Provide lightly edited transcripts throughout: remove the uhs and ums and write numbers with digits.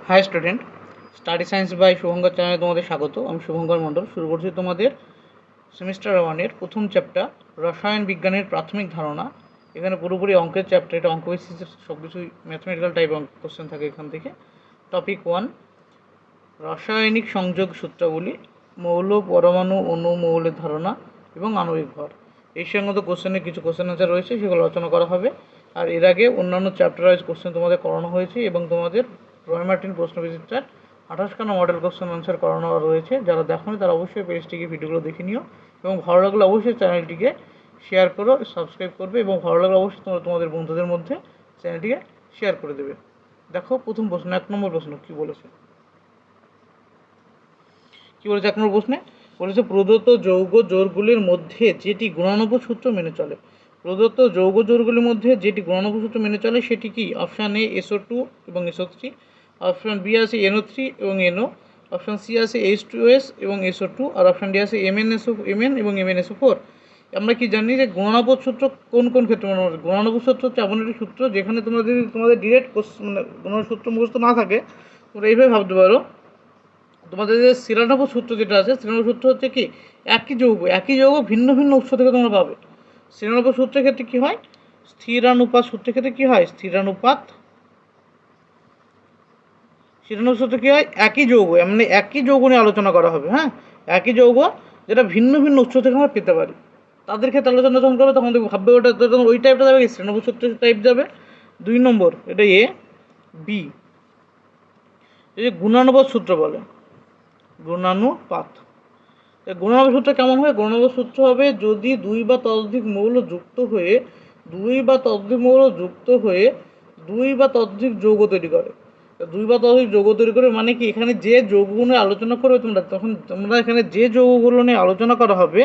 High student, study science by Shubhankar চ্যানেলে তোমাদের স্বাগত। আমি শুভঙ্কর মণ্ডল। শুরু করছি তোমাদের সেমিস্টার 1-এর প্রথম চ্যাপ্টার রসায়ন বিজ্ঞানের প্রাথমিক ধারণা। এখানে পুরোপুরি অঙ্কের চ্যাপ্টার, এটা অঙ্ক বেসিসের সব কিছুই ম্যাথমেটিক্যাল টাইপ অঙ্ক কোশ্চেন থাকে এখান থেকে। টপিক 1, রাসায়নিক সংযোগ সূত্রাবলী, মৌল, পরমাণু, অণু, মৌলের ধারণা এবং আণবিক ভর। এই সংগত কোশ্চেনের কিছু কোশ্চেন আনসার রয়েছে, সেগুলো আলোচনা করা হবে। আর এর আগে অন্যান্য চ্যাপ্টার ওয়াইজ কোশ্চেন তোমাদের করানো হয়েছে এবং তোমাদের Roy Martin প্রশ্নবিচিত্রার 28খানা model question answer করানো রয়েছে। যারা দেখোনি তারা অবশ্যই পেজটিকে ভিডিওগুলো দেখে নিও এবং ভালো লাগলে অবশ্যই চ্যানেলটিকে শেয়ার করো, সাবস্ক্রাইব করবে এবং ভালো লাগলে অবশ্যই তোমরা তোমাদের বন্ধুদের মধ্যে চ্যানেলটিকে শেয়ার করে দেবে। দেখো প্রথম প্রশ্ন, 1 নম্বর প্রশ্ন কী বলেছে। কী বলেছে 1 নম্বর প্রশ্নে? বলেছে প্রদত্ত যৌগ জোড়গুলির মধ্যে যেটি গুণানুপাত সূত্র মেনে চলে। প্রদত্ত যৌগ জোড়গুলির মধ্যে যেটি গুণানুপাত সূত্র মেনে চলে সেটি কি? অপশান এ SO2 এবং SO3, অপশান বি আছে NO3 এবং NO, অপশান সি আছে H2S এবং SO2, আর অপশান ডি আছে MN এবং MnSO4। আমরা কি জানি যে গুণানুপাত সূত্র কোন কোন ক্ষেত্রে মনে হয়? গুণানুপাত সূত্র হচ্ছে এমন একটি সূত্র যেখানে তোমরা যদি তোমাদের ডিরেক্ট মানে গুণানুপাত সূত্র মুখস্থ না থাকে, তোমরা এইভাবে ভাবতে পারো। তোমাদের যে স্থিরানুপাত সূত্র যেটা আছে, স্থিরানুপাত সূত্র হচ্ছে কি একই যৌগ ভিন্ন ভিন্ন উৎস থেকে তোমরা পাবে। স্থিরানুপাত সূত্রের ক্ষেত্রে কী হয়? স্থিরানুপাত সূত্রের ক্ষেত্রে কী হয়? স্থিরানুপাত সূত্রে কী হয়? একই যৌগ, মানে একই যৌগ নিয়ে আলোচনা করা হবে। হ্যাঁ, একই যৌগ যেটা ভিন্ন ভিন্ন উৎস থেকে আমরা পেতে পারি, তাদের ক্ষেত্রে আলোচনা যখন করবে তখন দেখবে ভাববে ওটা তখন ওই টাইপটা যাবে, স্থিরানুপাত সূত্র টাইপ যাবে। 2 নম্বর, এটা এ। বি, এই যে গুণানুপাত সূত্র বলে, গুণানুপাত। গুণানুপাত সূত্র কেমন হবে? গুণানুপাত সূত্র হবে যদি দুই বা ততোধিক মৌল যুক্ত হয়ে দুই বা ততোধিক যৌগ তৈরি করে। মানে কি, এখানে যে যৌগগুলো নিয়ে আলোচনা করবে তোমরা এখানে যে যৌগগুলো নিয়ে আলোচনা করা হবে,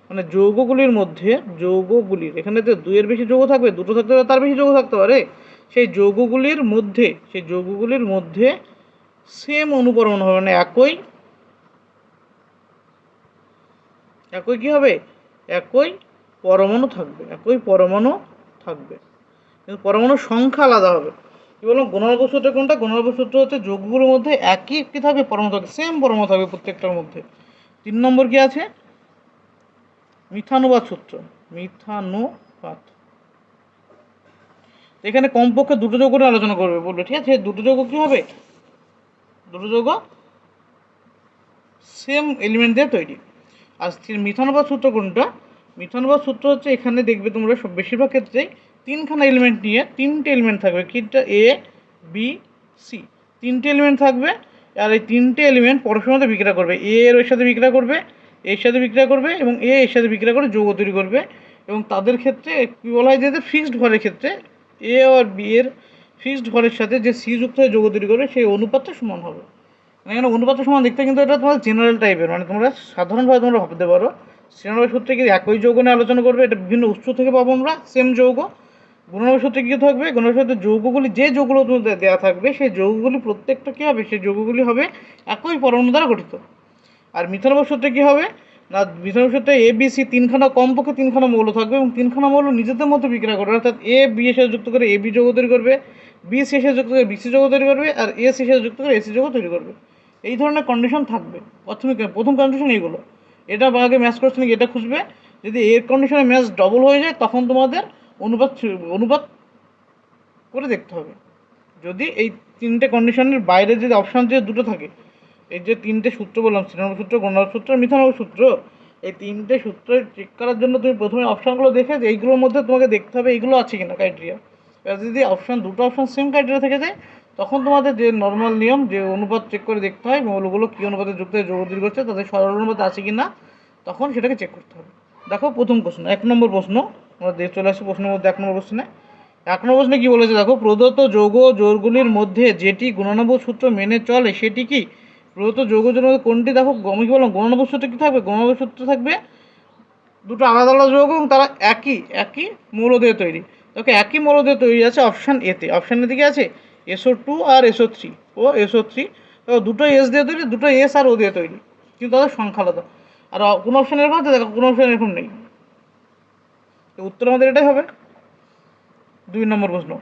মানে যৌগগুলির এখানে তো 2-এর বেশি যৌগ থাকবে, 2টো থাকতে পারে, তার বেশি যৌগ থাকতে পারে। সেই যৌগগুলির মধ্যে সেম অনুপরমাণু হবে, মানে একই কী হবে? একই পরমাণু থাকবে, কিন্তু পরমাণুর সংখ্যা আলাদা হবে। কী বললাম? গুণানুপাত সূত্র কোনটা? গুণানুপাত সূত্র হচ্ছে যৌগগুলোর মধ্যে একই একটি থাকবে, পরমাণু থাকবে, সেম পরমাণু থাকবে প্রত্যেকটার মধ্যে। 3 নম্বর কি আছে? মিথানুপাত সূত্র। এখানে কমপক্ষে 2টো যৌগ নিয়ে আলোচনা করবে বলবে, ঠিক আছে? 2টো যৌগ কী হবে? 2টো যৌগ সেম এলিমেন্ট দিয়ে তৈরি। আর মিথানুপাত সূত্র কোনটা? মিথানুপাত সূত্র হচ্ছে এখানে দেখবে তোমরা বেশিরভাগ ক্ষেত্রেই 3খানা এলিমেন্ট নিয়ে 3টে এলিমেন্ট থাকবে। কিটা? A, B, C, 3টে এলিমেন্ট থাকবে। আর এই 3টে এলিমেন্ট পরস্পরের মধ্যে বিক্রিয়া করবে। A এর সাথে বিক্রিয়া করবে, এর সাথে বিক্রিয়া করবে এবং A এর সাথে বিক্রিয়া করে যৌগ তৈরি করবে। এবং তাদের ক্ষেত্রে কী বলা হয়, যে ফিক্সড ভরের ক্ষেত্রে A আর B এর ফিক্সড ভরের সাথে যে C যুক্ত হয়ে যৌগ তৈরি করবে সেই অনুপাতটা সমান হবে। এখানে অনুপাতের সমান দেখতে, কিন্তু এটা তোমার জেনারেল টাইপের, মানে তোমরা সাধারণভাবে তোমরা ভাবতে পারো স্থিরানুপাত সূত্রে কি একই যৌগ নিয়ে আলোচনা করবে, এটা বিভিন্ন উৎস থেকে পাবো আমরা সেম যৌগ। গুণানুপাত সূত্রে কী থাকবে? গুণানুপাত সূত্রে যৌগগুলি, যে যৌগগুলো তোমাদের দেওয়া থাকবে সেই যৌগগুলি প্রত্যেকটা কী হবে? সেই যৌগগুলি হবে একই পরমাণু দ্বারা গঠিত। আর মিথানুপাত সূত্রে কী হবে না? মিথানুপাত সূত্রে ABC কমপক্ষে 3খানা মৌল থাকবে এবং 3খানা মৌল নিজেদের মধ্যে বিক্রিয়া করবে, অর্থাৎ A B এর সাথে যুক্ত করে AB যৌগ তৈরি করবে, B C এর সাথে যুক্ত করে BC যৌগ তৈরি করবে, আর A C এর সাথে যুক্ত করে AC যৌগ তৈরি করবে। এই ধরনের কন্ডিশন থাকবে প্রথম কন্ডিশন এইগুলো। এটা আগে ম্যাচ করছে নাকি এটা খুঁজবে। যদি এর কন্ডিশনে ম্যাচ ডবল হয়ে যায় তখন তোমাদের অনুপাত করে দেখতে হবে। যদি এই 3টে কন্ডিশনের বাইরে যদি অপশান যে 2টো থাকে, এই যে 3টে সূত্র বললাম, স্থিরানুপাত সূত্র, গুণানুপাত সূত্র, মিথানুপাত সূত্র, এই 3টে সূত্র চেক করার জন্য তুমি প্রথমে অপশানগুলো দেখে এইগুলোর মধ্যে তোমাকে দেখতে হবে এইগুলো আছে কিনা ক্রাইটেরিয়া। এবার যদি দুটো অপশান সেম ক্রাইটেরিয়া থেকে যায় তখন তোমাদের যে নর্মাল নিয়ম, যে অনুপাত চেক করে দেখতে হয় মৌলগুলো কী অনুপাতে যুক্ত হয়ে যৌগ তৈরি করছে, তাদের সরল অনুপাত আছে কি না, তখন সেটাকে চেক করতে হবে। দেখো প্রথম প্রশ্ন, 1 নম্বর প্রশ্ন, আমরা চলে আসি প্রশ্নের মধ্যে। 1 নম্বর প্রশ্নে কী বলেছে দেখো? প্রদত্ত যৌগ জোড়গুলির মধ্যে যেটি গুণানুপাত সূত্র মেনে চলে সেটি কি? প্রদত্ত যৌগ জোড়ের মধ্যে কোনটি? দেখো আমি কি বললাম, গুণানুপাত সূত্র কী থাকবে? গুণানুপাত সূত্র থাকবে দুটো আলাদা আলাদা যৌগ এবং তারা একই মৌল দিয়ে তৈরি। দেখো একই মৌল দিয়ে তৈরি আছে অপশান এতে। অপশান এতে কি আছে? SO2 আর SO3 দেখো দুটো S দিয়ে তৈরি, দুটো S আর O দিয়ে তৈরি, কিন্তু তাদের সংখ্যা আলাদা। আর কোন অপশান এরকম আছে? দেখো কোনো অপশান এরকম নেই। তো উত্তর আমাদের এটাই হবে। 2 নম্বর প্রশ্নে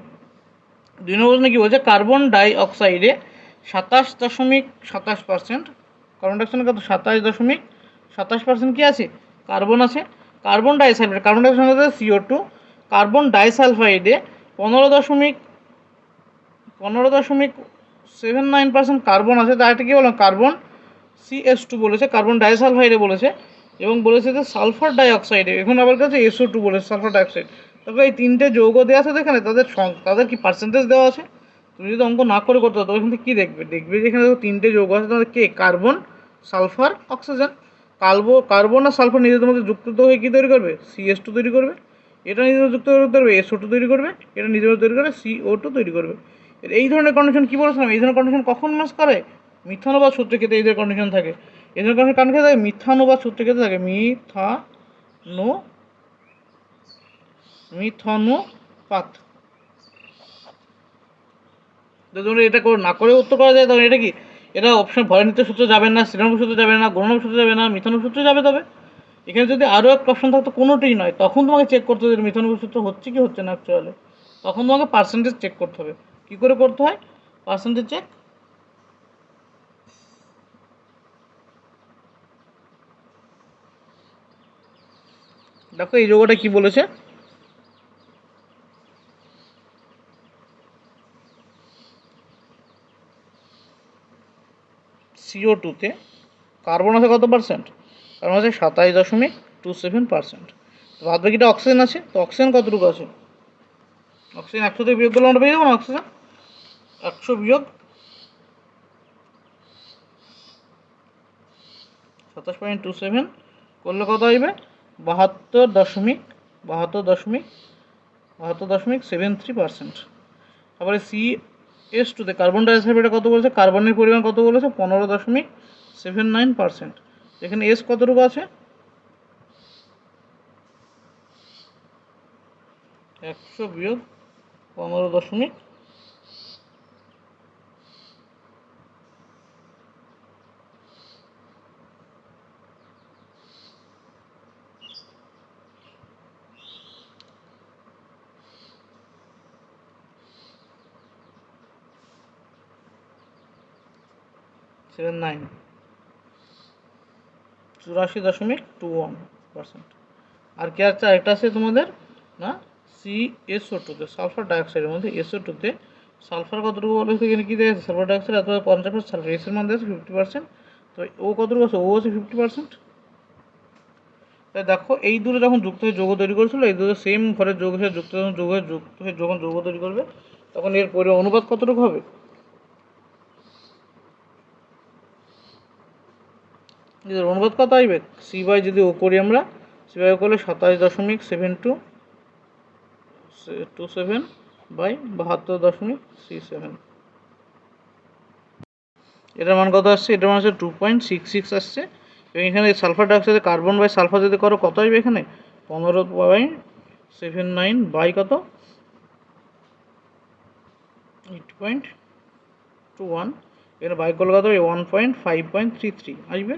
কী বলছে? কার্বন ডাই অক্সাইডে 27.27%। কার্বন ডাইঅক্সাইড কত 27.27% কি আছে কার্বন আছে। কার্বন ডাইসালফাইড CO2, কার্বন ডাইসালফাইডে 15.79% কার্বন আছে। তার একটা কী বললাম কার্বন CS2 বলেছে, কার্বন ডাইসালফাইডে বলেছে, এবং বলেছে যে সালফার ডাইঅক্সাইডে, এখন আবার কাছে SO2 বলেছে সালফার ডাইঅক্সাইড। তবে এই তিনটে যৌগ দেওয়া আছে এখানে, তাদের কি পার্সেন্টেজ দেওয়া আছে। তুমি যদি অঙ্ক না করে করতে তবে এখান থেকে কী দেখবে যে এখানে তিনটে যৌগ আছে, তাদের কে কার্বন, সালফার, অক্সিজেন। কার্বন আর সালফার নিজেদের মধ্যে যুক্ত হয়ে কী তৈরি করবে CS2 তৈরি করবে, এটা নিজেদের যুক্ত করতে পারবে SO2 তৈরি করবে, এটা নিজেদের তৈরি করে CO2 তৈরি করবে। এই ধরনের কন্ডিশন কী বলেছিলাম, এই ধরনের কন্ডিশন কখন ম্যাচ করে মিথানুপাত সূত্রের ক্ষেত্রে এই ধরনের কন্ডিশন থাকে। এই ধরনের কন্ডিশন কারণ ক্ষেত্রে থাকে মিথানুপাত সূত্রের ক্ষেত্রে থাকে মিথানুপাত। যদি এটা না করে উত্তর করা যায় তখন এটা কি, এটা অপশন ভয়নিত্য সূত্র যাবে না, শ্রীরাম সূত্র যাবে না, গণনাম সূত্র যাবে না, মিথানুপাত সূত্র যাবে। তবে এখানে যদি আরও একটা অপশন থাকতো কোনোটাই নয়, তখন তোমাকে চেক করতে হবে মিথানুপাত সূত্র হচ্ছে কি হচ্ছে না অ্যাকচুয়ালি। তখন তোমাকে পার্সেন্টেজ চেক করতে হবে। কী করে করতে হয় পার্সেন্টেজ চেক, দেখো এই যোগটা কি বলেছে, CO2-তে কার্বন আছে কত পার্সেন্ট, কার্বন আছে 27.27%। বাদ বাকিটা অক্সিজেন আছে, তো অক্সিজেন কতটুকু আছে, অক্সিজেন 100 থেকে বিয়োগ করলে আমরা পেয়ে যাবো না, অক্সিজেন 100 বিয়োগ 27.27 করলে কত আসবে 72.73%। তারপরে CS2-তে কার্বন ডাইঅক্সাইডে কত বলেছে, কার্বনের পরিমাণ কত বলেছে 15.79%। এখানে এস কতটুকু আছে 100 বিয়োগ 15.79, $7.9 84.21%। আর কি আছে আরেকটা আছে তোমাদের না CSO2-তে সালফার ডাইঅক্সাইডের মধ্যে SO2-তে সালফার কতটুকু বলেছে, এখানে কী দেখেছে সালফার ডাইঅক্সাইড এত 50%, সালফার এসের মধ্যে আছে 50%, তো ও কতটুকু আছে, ও আছে 50%। তাই দেখো এই দুটো যখন যুক্ত হয়ে যৌগ তৈরি করেছিল, এই দুটো সেম ঘরের যৌগ হয়ে যুক্ত হয়ে যখন যৌগ তৈরি করবে তখন এর অনুপাত কতটুকু হবে, এদের অনুপাত কত আসবে সি বাই যদি ও করি আমরা, সি বাই ও করলে 27.7227 বাই 72.37। এটার মান কত আসছে, এটার মান হচ্ছে 2.66 আসছে। এবং এখানে সালফার ডাইঅক্সাইডে কার্বন বাই সালফার যদি করো কত আসবে এখানে 15.79 বাই কত 8.21, এখানে বাই করলে কত 1.5.33 আসবে।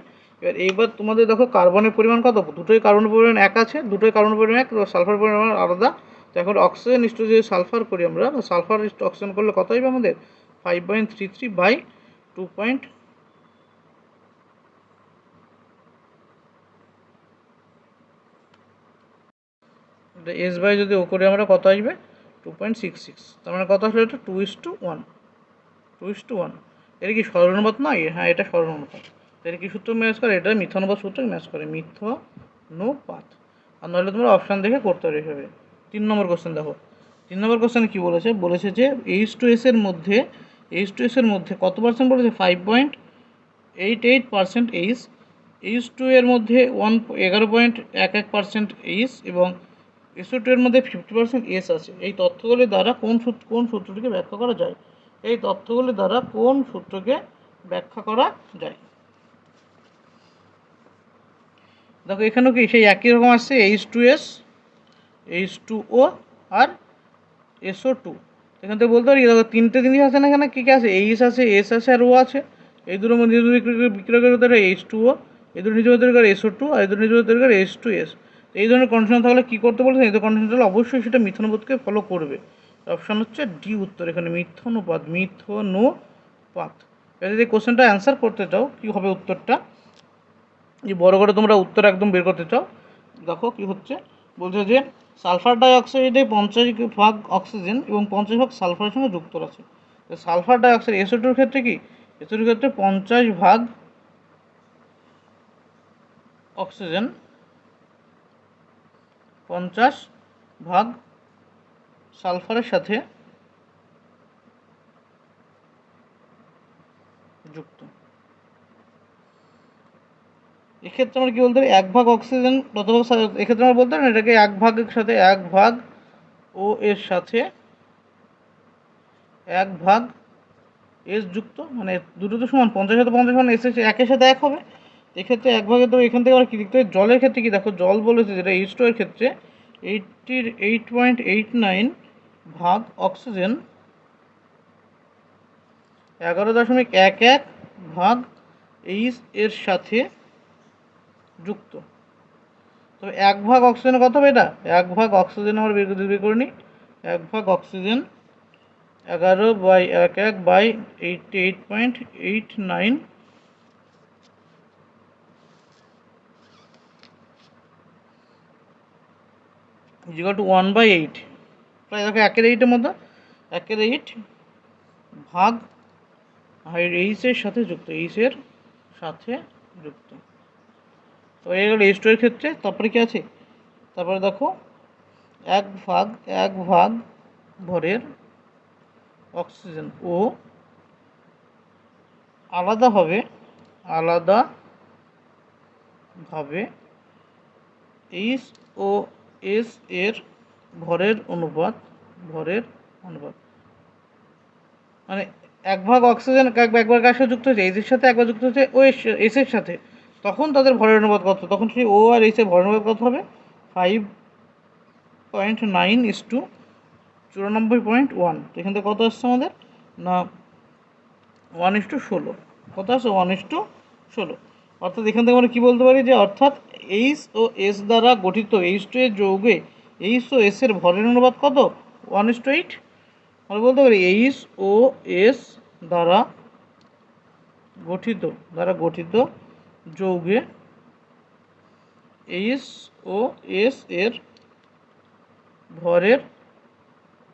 এইবার তোমাদের দেখো কার্বনের পরিমাণ কত, দুটোই কার্বনের পরিমাণ এক আছে, দুটোই কার্বনের পরিমাণ এক, সালফার পরিমাণ আলাদা। তো এখন অক্সিজেন ইস্টু যদি সালফার করি আমরা, সালফার ইস্টু অক্সিজেন করলে কত আসবে আমাদের 5.33 বাই 2. এস বাই যদি ও করে আমরা কত আসবে 2.66, তার মানে কত আসলে এটা 2:1। এটা কি সরলানুপাত নয়, হ্যাঁ এটা সরলানুপাত। এটা কি সূত্র ম্যাচ করে, এটা মিথানুপাত সূত্র ম্যাচ করে, মিথানুপাত। আর নইলে তোমরা অপশান দেখে করতে পারবে এভাবে। 3 নম্বর কোশ্চেন দেখো, 3 নম্বর কোশ্চেনে কী বলেছে যে H2S এর মধ্যে কত পার্সেন্ট বলেছে 5.88% H2 এর মধ্যে 11.11% H এবং SO2 এর মধ্যে 50% S আছে। এই তথ্যগুলি দ্বারা কোন সূত্রটিকে ব্যাখ্যা করা যায়, এই তথ্যগুলি দ্বারা কোন সূত্রকে ব্যাখ্যা করা যায়। দেখো এখানেও কি সেই একই রকম আসছে H2S, H2O আর SO2। এখান থেকে বলতে পারি দেখো তিনটে জিনিস আছে না, এখানে কী কী আছে H আছে, S আছে আর O আছে। এই দুটোর মধ্যে বিক্রয় করে তৈরি H2O, এই দুটো নিজে তৈরি করে SO2 আর এই দুটো নিজে তৈরি করে H2S। এই ধরনের কন্ডিশন থাকলে কী করতে বলছেন, এই ধরনের কন্ডিশন থাকলে অবশ্যই সেটা মিথানুপাতকে ফলো করবে। অপশান হচ্ছে ডি উত্তর, এখানে মিথানুপাত। যদি কোশ্চেনটা অ্যান্সার করতে চাও কী হবে উত্তরটা, এই বড় করে তোমরা উত্তর একদম বের করতে চাও, দেখো কি হচ্ছে, বলছে যে সালফার ডাইঅক্সাইডে 50% অক্সিজেন এবং 50% সালফারের সঙ্গে যুক্ত আছে। সালফার ডাইঅক্সাইড SO2 ক্ষেত্রে কি, SO2 ক্ষেত্রে 50% অক্সিজেন 50% সালফারের সাথে যুক্ত। এক্ষেত্রে আমরা কী বলতে পারি, 1 ভাগ অক্সিজেন কতভাগ, এক্ষেত্রে আমরা বলতে পারি না এটাকে 1 ভাগের সাথে 1 ভাগ ও এর সাথে 1 ভাগ এস যুক্ত, মানে দুটো তো সমান, 50 সাথে 50 সমান এস একের সাথে 1 হবে। এক্ষেত্রে 1 ভাগে তো এখান থেকে আমরা কী লিখতে হয়, জলের ক্ষেত্রে কি দেখো, জল বলেছে যেটা H2 এর ক্ষেত্রে 8.89 ভাগ অক্সিজেন 11.11 ভাগ এইচ এর সাথে যুক্ত। তবে 1 ভাগ অক্সিজেন কত হবে, এটা 1 ভাগ অক্সিজেন আমরা বের করে নিই, 1 ভাগ অক্সিজেন 11/11/88.89 ইকুয়াল টু 1/8, প্রায় দেখো 1/8 মতো, 1/8 ভাগ এইচের সাথে যুক্ত, এইচের সাথে যুক্ত। তো এই গেল H2 এর ক্ষেত্রে। তারপরে কি আছে, তারপরে দেখো 1 ভাগ ভরের অক্সিজেন ও আলাদাভাবে এইচ ও এস এর ভরের অনুপাত, মানে 1 ভাগ অক্সিজেন একবার কার সাথে যুক্ত হচ্ছে, এইচের সাথে, একবার যুক্ত হচ্ছে ও এসের সাথে, তখন তাদের ভরের অনুপাত কত, তখন সেই ও আর এইচের ভরের অনুপাত কত হবে, 5.9:94.1। তো এখান থেকে কত আসছে আমাদের না 1:16, কত আসছে 1:16। অর্থাৎ এখান থেকে আমরা কী বলতে পারি যে অর্থাৎ এইচ ও এস দ্বারা গঠিত H2 এর যৌগে এইচ ও এস এর ভরের অনুপাত কত, 1:8। আমরা বলতে পারি এইচ ও এস দ্বারা গঠিত যৌগে এইচ ও এস এর ভরের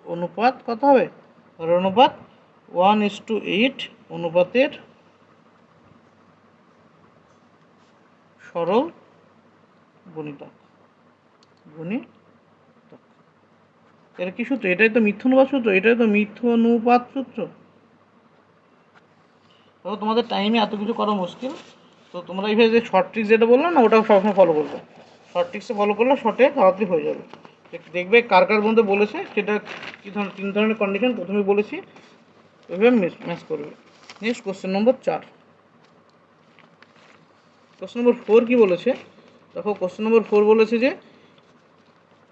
অনুপাত কত হবে, ভরের অনুপাত 1:8 অনুপাতের সরল গুণিতক। এটা কি সূত্র, এটাই তো মিথ্যানুপাত সূত্র, সূত্র। তো তোমাদের টাইমে এত কিছু করা মুশকিল, তো তোমরা এইভাবে যে শর্ট ট্রিক্স যেটা বললাম না, ওটা সবসময় ফলো করবে, শর্ট ট্রিক্সে ফলো করলে শর্টে তাড়াতাড়ি হয়ে যাবে। দেখবে কার মধ্যে বলেছে সেটা কী ধরনের, 3 ধরনের কন্ডিশন প্রথমে বলেছি, ওইভাবে ম্যাচ করবে। নেক্সট কোশ্চেন নম্বর 4। কোশ্চেন নম্বর 4 কী বলেছে দেখো, কোশ্চেন নম্বর 4 বলেছে যে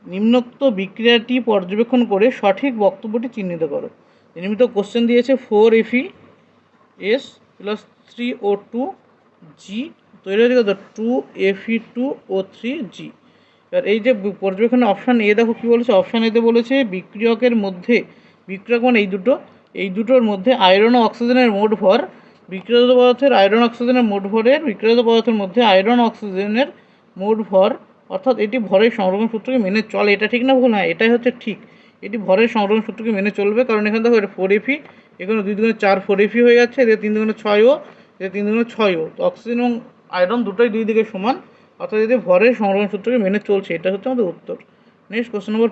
নিম্নোক্ত বিক্রিয়াটি পর্যবেক্ষণ করে সঠিক বক্তব্যটি চিহ্নিত করো। নিয়মিত কোশ্চেন দিয়েছে 4Fe(S) + 3O2G তৈরি হয়েছে কত 2Fe2O3G। এবার এই যে পর্যবেক্ষণে অপশান এ দেখো কী বলেছে, অপশান এতে বলেছে বিক্রিয়কের মধ্যে, বিক্রিয়ক মানে এই দুটোর মধ্যে আয়রন ও অক্সিজেনের মোট ভর, বিক্রিয়ত পদার্থের আয়রন অক্সিজেনের মোট ভরের বিক্রিয়ত পদার্থের মধ্যে আয়রন অক্সিজেনের মোট ভর, অর্থাৎ এটি ভরের সংরক্ষণ সূত্রকে মেনে চলে। এটা ঠিক না ভুল, হ্যাঁ এটাই হচ্ছে ঠিক, এটি ভরের সংরক্ষণ সূত্রকে মেনে চলবে, কারণ এখানে দেখো এটা 4Fe, এখানে 2 × 4 4Fe হয়ে যাচ্ছে, এদের 3 × 6ও, এদের 3 × 6ও, তো অক্সিজেন এবং আয়রন দুটোই 2 দিকে সমান, অর্থাৎ এটি ভরের সংরক্ষণ সূত্রকে মেনে চলছে। এটা হচ্ছে আমাদের উত্তর। নেক্সট কোশ্চেন নম্বর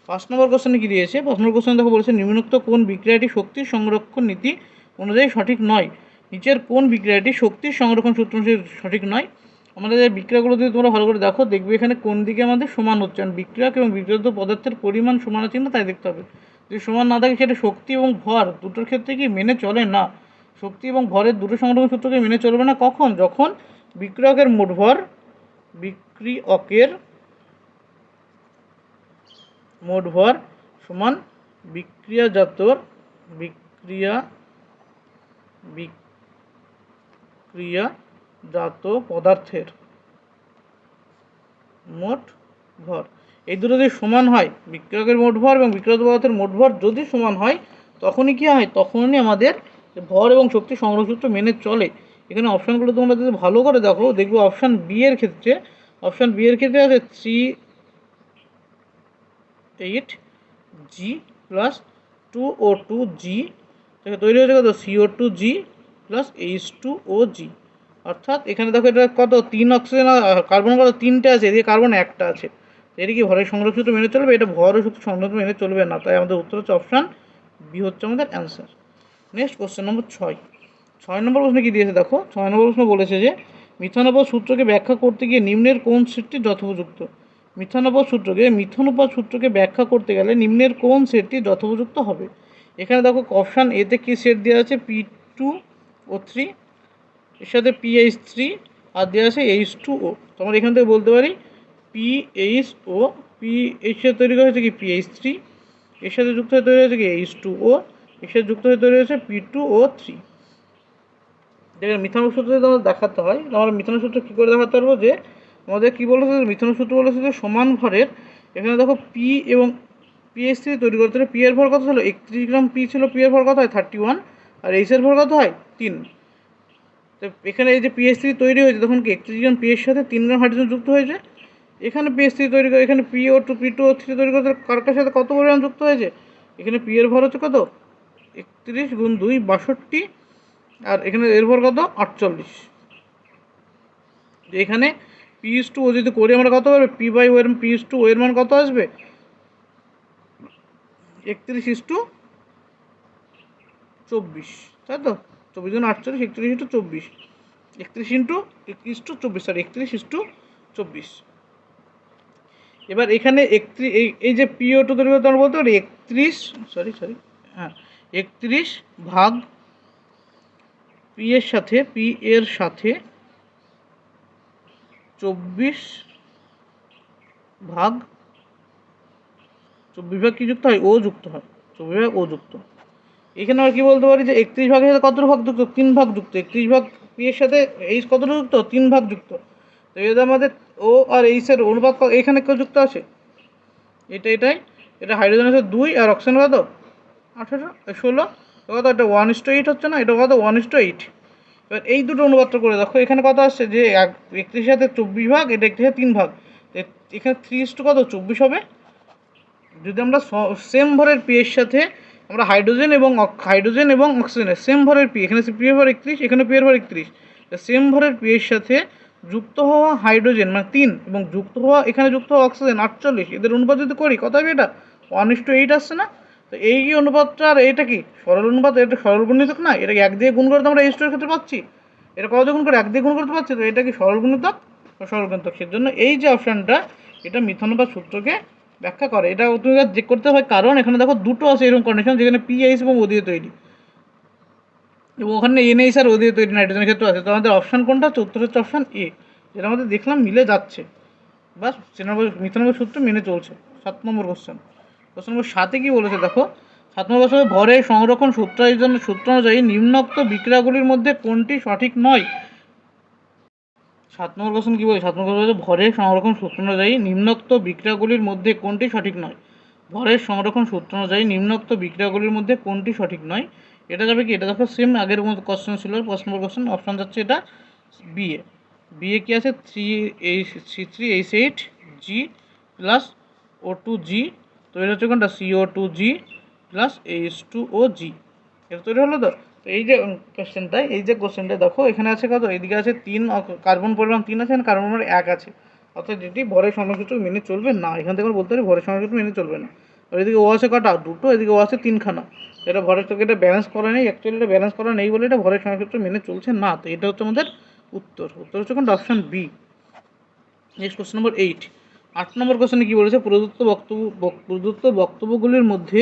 5 নম্বর কোশ্চেনে কী দিয়েছে, 5 নম্বর কোশ্চেন দেখো বলেছে নিম্নোক্ত কোন বিক্রিয়াটি শক্তির সংরক্ষণ নীতি অনুযায়ী সঠিক নয়, নিচের কোন বিক্রিয়াটি শক্তির সংরক্ষণ সূত্র অনুযায়ী সঠিক নয়। আমাদের এই বিক্রিয়াগুলো যদি তোমরা ভালো করে দেখো, দেখবে এখানে কোন দিকে আমাদের সমান হচ্ছে, কারণ বিক্রিয়ক এবং বিক্রিয়ত পদার্থের পরিমাণ সমান আছে না, তাই দেখতে হবে। যদি সমান না থাকে সেটা শক্তি এবং ভর দুটোর ক্ষেত্রে কি মেনে চলে না, শক্তি এবং ভরের দুটো সংরক্ষণ সূত্রকে মেনে চলবে না। কখন, যখন বিক্রিয়কের মোট ভর সমান বিক্রিয়াজাত পদার্থের মোট ভর, এই দুটো যদি সমান হয়, বিক্রিয়কের মোট ভর এবং বিক্রিয়ত পদার্থের মোট ভর যদি সমান হয়, তখনই কী হয়, তখনই আমাদের ভর এবং শক্তি সংগ্রহ সূত্র মেনে চলে। এখানে অপশানগুলো তোমরা যদি ভালো করে দেখো, দেখবে অপশান বি এর ক্ষেত্রে আছে 3H8G প্লাস 2O2G থেকে তৈরি হয়েছে কত CO2G প্লাস H2OG। অর্থাৎ এখানে দেখো এটা কত 3 অক্সিজেন কার্বন কত 3টে আছে, এদিকে কার্বন 1টা আছে। এটা কি ভরের সংগ্রহ সূত্র মেনে চলবে? এটা ভর ও শক্তি সংগ্রহ মেনে চলবে না, তাই আমাদের উত্তর হচ্ছে অপশান বি হচ্ছে আমাদের অ্যান্সার। নেক্সট কোশ্চেন নম্বর 6 নম্বর প্রশ্নে কী দিয়েছে দেখো। 6 নম্বর প্রশ্ন বলেছে যে মিথানপাত সূত্রকে ব্যাখ্যা করতে গিয়ে নিম্নের কোন সেটটি যথোপযুক্ত? মিথানপাত সূত্রকে ব্যাখ্যা করতে গেলে নিম্নের কোন সেটটি যথোপযুক্ত হবে? এখানে দেখো অপশান এতে কি সেট দেওয়া আছে P2O3, এর সাথে PH3 আর দেওয়া আছে H2O। তোমরা এখান থেকে বলতে পারি PHO, এর সাথে তৈরি করা হয়েছে কি PH3, এর সাথে যুক্ত হয়ে তৈরি হয়েছে কি H2O, এর সাথে যুক্ত হয়ে তৈরি হয়েছে P2O3। দেখেন মিথানক সূত্র যদি আমাদের দেখাতে হয়, আমরা মিথানক সূত্র কী করে দেখাতে পারবো? যে আমাদের কী বলেছে, মিথানক সূত্র বলেছে যে সমান ভরের, এখানে দেখো পি এবং PH3 তৈরি করতে হলে পি এর ভর কত ছিল 31 গ্রাম, পি ছিল পি এর ভর কত হয় 31, আর এইচ এর ভর কত হয় 3। তো এখানে এই যে PH3 তৈরি হয়েছে তখন কি 31 গ্রাম পি এর সাথে 3 গ্রাম হাইড্রোজেন যুক্ত হয়েছে। এখানে PH3 তৈরি করে এখানে P2O3 তৈরি করতে কার সাথে কত পরিমাণ যুক্ত হয়েছে? এখানে পি এর ভর হচ্ছে কত 31 গুণ 2 62, আর এখানে এর ভর কত 48। এখানে PH2O যদি করি আমরা কত পারবে P/O এর PH2O এর মান কত আসবে 31:24, তাই তো 24 গুণ 48 31:24, 31:24 এবার এখানে 31 এই যে PO2 তৈরি করতে আমরা বলতে পারি 31 ভাগ পি এর সাথে 24 ভাগ কি যুক্ত হয় ও যুক্ত হয়, 24 ভাগ ও যুক্ত। এখানে আমরা কি বলতে পারি যে 31 ভাগের সাথে কত ভাগ যুক্ত 3 ভাগ যুক্ত, 31 ভাগ পি এর সাথে এইচ কত যুক্ত 3 ভাগ যুক্ত। তো এটা আমাদের ও আর এইচ এর অনুপাত এখানে কেউ যুক্ত আছে, এটা হাইড্রোজেনের সাথে 2 আর অক্সিজেন কত 18 16 কত, এটা 1:8 হচ্ছে না, এটা কত 1:8। এবার এই দুটো অনুপাতটা করে দেখো, এখানে কত আসছে যে 31 সাথে 24 ভাগ, এটা 31 সাথে 3 ভাগ, এখানে 3 কত 24 হবে। যদি আমরা সেম ভরের পি এর সাথে আমরা হাইড্রোজেন এবং অক্সিজেনের সেম ভরের পি, এখানে পি এর ভর 31, এখানে পি এর ভর 31, সেম ভরের পি এর সাথে যুক্ত হওয়া হাইড্রোজেন মানে 3 এবং এখানে যুক্ত হওয়া অক্সিজেন 48, এদের অনুপাত যদি করি কত হবে এটা 1:8 আসছে না। তো এই অনুপাতটা, আর এটা কি সরল অনুপাত, এটা সরল গুণিতক না, এটাকে 1 দিয়ে গুণ করে তো আমরা H2 এর ক্ষেত্রে পাচ্ছি, এটা কত গুণ করে 1 দিয়ে গুণ করতে পারছি, তো এটা কি সরল গুণিতক সরল গুণিতক। সেজন্য এই যে অপশানটা এটা মিথানুপাত সূত্রকে ব্যাখ্যা করে। এটা তুমি চেক করতে হয়, কারণ এখানে দেখো দুটো আছে এরকম কন্ডিশন যেখানে PH এবং ও দিয়ে তৈরি, এবং ওখানে NH আর ও দিয়ে তৈরি নাইট্রোজেনের ক্ষেত্রে আছে। তো আমাদের অপশান কোনটা হচ্ছে? উত্তর হচ্ছে অপশান এ, যেটা আমাদের দেখলাম মিলে যাচ্ছে, বাস মিথানুপাত সূত্র মেনে চলছে। 7 নম্বর কোশ্চেন নম্বর 7-এ কী বলেছে দেখো। 7 নম্বর কোশ্চেনে ভরের সংরক্ষণ সূত্র অনুযায়ী নিম্নোক্ত বিক্রিয়াগুলির মধ্যে কোনটি সঠিক নয়? 7 নম্বর কোশ্চেন কী বলে? 7 নম্বর কোশ্চেন ভরের সংরক্ষণ সূত্র অনুযায়ী নিম্নোক্ত বিক্রিয়াগুলির মধ্যে কোনটি সঠিক নয়? ভরের সংরক্ষণ সূত্র অনুযায়ী নিম্নোক্ত বিক্রিয়াগুলির মধ্যে কোনটি সঠিক নয়? এটা যাবে কি, এটা দেখো সেম আগের মতো কোশ্চেন ছিল। 5 নম্বর কোশ্চেন অপশান যাচ্ছে এটা বিএ কি আছে 3H8G প্লাস O2G তৈরি হচ্ছে কোনটা CO2G প্লাস H2OG, এটা তৈরি হলো। তো এই যে কোশ্চেনটা দেখো, এখানে আছে কত, এদিকে আছে 3, কার্বন পরিমাণ 3 আছে, কার্বন পরিমাণ 1 আছে, অর্থাৎ যেটি ভরের সংরক্ষণ মেনে চলবে না। এখান থেকে আমরা বলতে পারি ভরের সংরক্ষণ মেনে চলবে না। আর এদিকে ও আছে কটা 2, এদিকে ও আছে 3খানা, এটা ভরের থেকে এটা ব্যালেন্স করা নেই, অ্যাকচুয়ালি এটা ব্যালেন্স করা নেই বলে এটা ভরের সংরক্ষণ মেনে চলছে না। তো এটা হচ্ছে আমাদের উত্তর হচ্ছে কোনটা option B. Next question number 8 number কোশ্চেনে কী বলেছে? প্রদত্ত বক্তব্যগুলির মধ্যে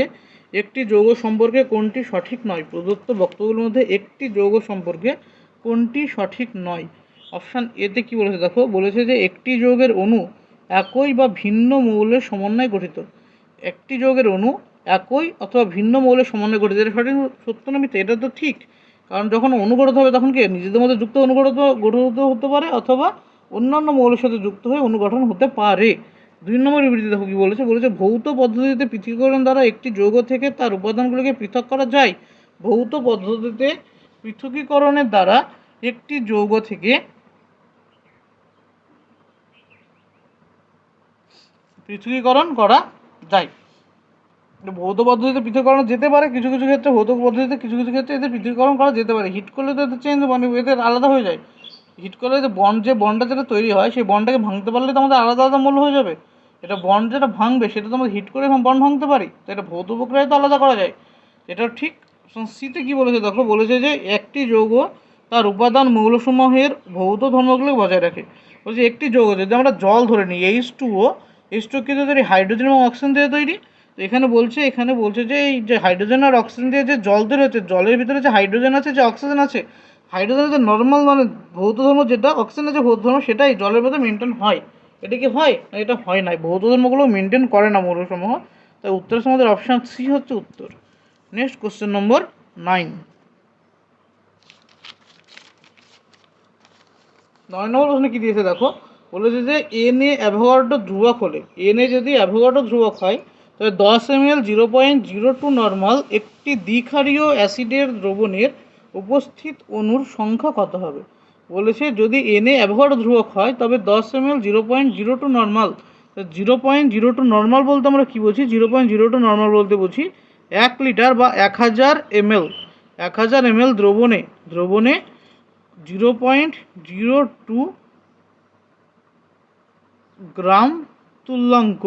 একটি যৌগ সম্পর্কে কোনটি সঠিক নয়? প্রদত্ত বক্তব্যগুলির মধ্যে একটি যৌগ সম্পর্কে কোনটি সঠিক নয়? অপশান এতে কী বলেছে দেখো, বলেছে যে একটি যৌগের অণু একই বা ভিন্ন মৌলের সমন্বয়ে গঠিত। একটি যৌগের অণু একই অথবা ভিন্ন মৌলের সমন্বয়ে গঠিত, এটা সঠিক সত্য না মিথ্যা? এটা তো ঠিক, কারণ যখন অনুগঠিত হবে তখন কি নিজেদের মধ্যে যুক্ত অনুগঠিত হতে পারে, অথবা অন্যান্য মৌলের সাথে যুক্ত হয়ে অনুগঠন হতে পারে। 2 নম্বর বিবৃতি দেখো কী বলেছে? ভৌত পদ্ধতিতে পৃথকীকরণ দ্বারা একটি যৌগ থেকে তার উপাদানগুলিকে পৃথক করা যায়। ভৌত পদ্ধতিতে পৃথকীকরণের দ্বারা একটি যৌগ থেকে পৃথকীকরণ করা যায়। ভৌত পদ্ধতিতে পৃথকীকরণ যেতে পারে, কিছু কিছু ক্ষেত্রে ভৌত পদ্ধতিতে কিছু কিছু ক্ষেত্রে এদের পৃথকীকরণ করা যেতে পারে। হিট করলে তো এদের চেঞ্জ মানে এদের আলাদা হয়ে যায়। হিট করলে যে বন্ডটা যেটা তৈরি হয় সেই বন্ডটাকে ভাঙতে পারলে তো আমাদের আলাদা আলাদা মূল্য হয়ে যাবে। এটা বন্ড যেটা ভাঙবে সেটা তো আমরা হিট করে বন্ড ভাঙতে পারি, তো এটা ভৌত প্রক্রিয়ায় তো আলাদা করা যায়। এটা ঠিক। সিতে কী বলেছে দেখো, বলেছে যে একটি যৌগ তার উপাদান মৌলসমূহের ভৌত ধর্মগুলোকে বজায় রাখে। বলছে একটি যৌগ যদি আমরা জল ধরে নিই, H2O কিন্তু তৈরি হাইড্রোজেন এবং অক্সিজেন দিয়ে তৈরি। তো এখানে বলছে যে এই যে হাইড্রোজেন আর অক্সিজেন দিয়ে যে জল তৈরি হচ্ছে, জলের ভিতরে যে হাইড্রোজেন আছে যে অক্সিজেন আছে, হাইড্রোজেনের যে নর্মাল মানে ভৌত ধর্ম যেটা, অক্সিজেনের যে ভৌত ধর্ম সেটাই জলের মধ্যে মেনটেন হয়। এটা কি হয় না? এটা হয় না, ভৌত ধর্মগুলো মেনটেন করে না মৌলসমূহ। তাই উত্তর আমাদের অপশান সি হচ্ছে উত্তর। নেক্সট কোশ্চেন নম্বর 9। 9 নম্বর প্রশ্নে কী দিয়েছে দেখো, বলেছে যে Na অ্যাভোগাড্রো ধ্রুবক হলে, Na যদি অ্যাভোগাড্রো ধ্রুবক হয় তবে 10 ml 0.02 নর্মাল একটি দ্বিক্ষারীয় অ্যাসিডের দ্রবণের উপস্থিত অণুর সংখ্যা কত হবে। বলেছে যদি Na অ্যাভোগাড্রো ধ্রুবক হয় তবে 10 ml 0.02 নর্মাল। 0.02 নর্মাল বলতে আমরা কী বুঝি? 0.02 নর্মাল বলতে বুঝি 1 লিটার বা 1000 ml 1000 ml দ্রবণে 0.02 গ্রাম তুল্যাঙ্ক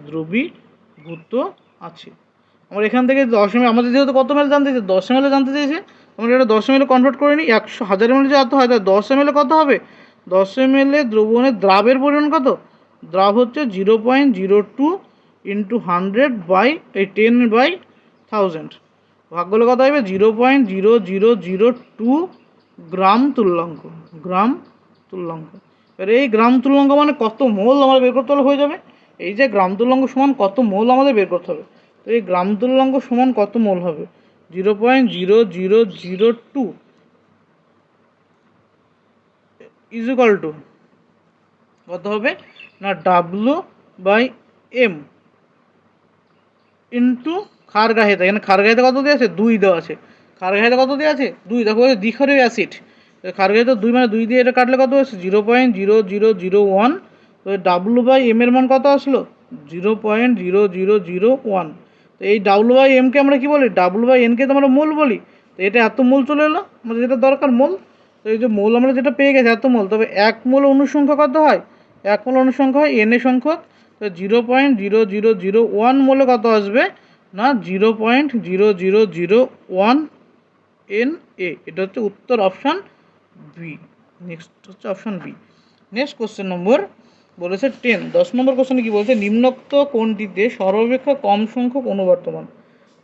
দ্রবীভূত আছে। আমরা এখান থেকে 10 ml, আমাদের যেহেতু কত ml জানতে চেয়েছে, 10 ml জানতে চেয়েছে, আমরা এটা 10 ml কনভার্ট করে নিই। 1000 ml যে এত হয় তাই 10 ml কত হবে? 10 ml দ্রবণের দ্রাবের পরিমাণ কত? দ্রাব হচ্ছে 0.02 × 100/10/1000 ভাগ করলে কত হবে? 0.0002 গ্রাম তুল্যাঙ্ক। এবার এই গ্রাম তুল্যাঙ্ক মানে কত মোল আমাদের বের করতে হলে হয়ে যাবে। এই যে গ্রাম তুল্যাঙ্ক সমান কত মোল আমাদের বের করতে হবে। তো এই গ্রাম তুল্যাঙ্ক সমান কত মোল হবে? 0.0002 ইকুয়াল টু কত হবে না W/M ইন্টু ক্ষারগ্রাহিতা। এখানে ক্ষারগ্রাহিতা কত দেওয়া আছে? 2 দেওয়া আছে। ক্ষারগ্রাহিতা কত দেওয়া আছে? 2। দেখো দ্বিক্ষারীয় অ্যাসিড, ক্ষারগ্রাহিতা 2 মানে 2 দিয়ে এটা কাটলে কত হচ্ছে? 0.0001। তো W/M এর মান কত আসলো? 0.0001। তো এই W/M কে আমরা কি বলি? W/N কে তো আমরা মোল বলি। তো এটা এত মোল চলে এলো, আমাদের যেটা দরকার মোল। তো এই যে মোল আমরা যেটা পেয়ে গেছি এত মোল, তবে 1 মোল অণুর সংখ্যা কত হয়? 1 মোল অণুর সংখ্যা হয় Na সংখ্যক। তো 0.0001 মোলে কত আসবে না 0.0001 Na। এটা হচ্ছে উত্তর অপশান বি। নেক্সট হচ্ছে option B. Next question number বলেছে 10 নম্বর কোশ্চেনে কী বলছে? নিম্নোক্ত কোনটিতে সর্বাপেক্ষা কম সংখ্যক অণু বর্তমান।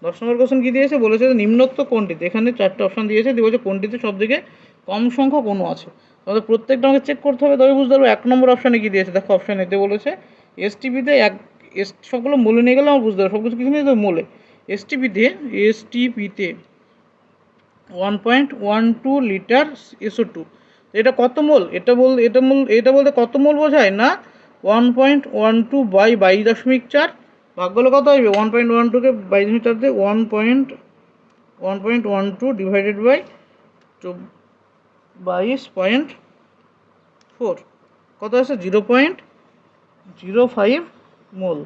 10 নম্বর কোশ্চেন কী দিয়েছে? বলেছে যে নিম্নোক্ত কোনটিতে, এখানে 4টে অপশান দিয়েছে, বলছে কোনটিতে সব থেকে কম সংখ্যক অণু আছে। আমাদের প্রত্যেকটা আমাকে চেক করতে হবে, তবে বুঝতে পারবো 1 নম্বর অপশানে কী দিয়েছে। দেখো অপশান এতে বলেছে এসটিপিতে সবগুলো মোলে নিয়ে গেলে আমার বুঝতে পারবো, সব কিছু কিছু নিয়ে মোলে। এসটিপিতে 1.12 লিটার SO2। এটা কত মোল? এটা বলতে কত মোল বোঝায় না 1.12 বাই 22.4 ভাগ করলে কত হবে? 1.12কে 22.4 দিয়ে 1.12 ডিভাইডেড বাই 22.4 কত আছে? 0.05 মোল।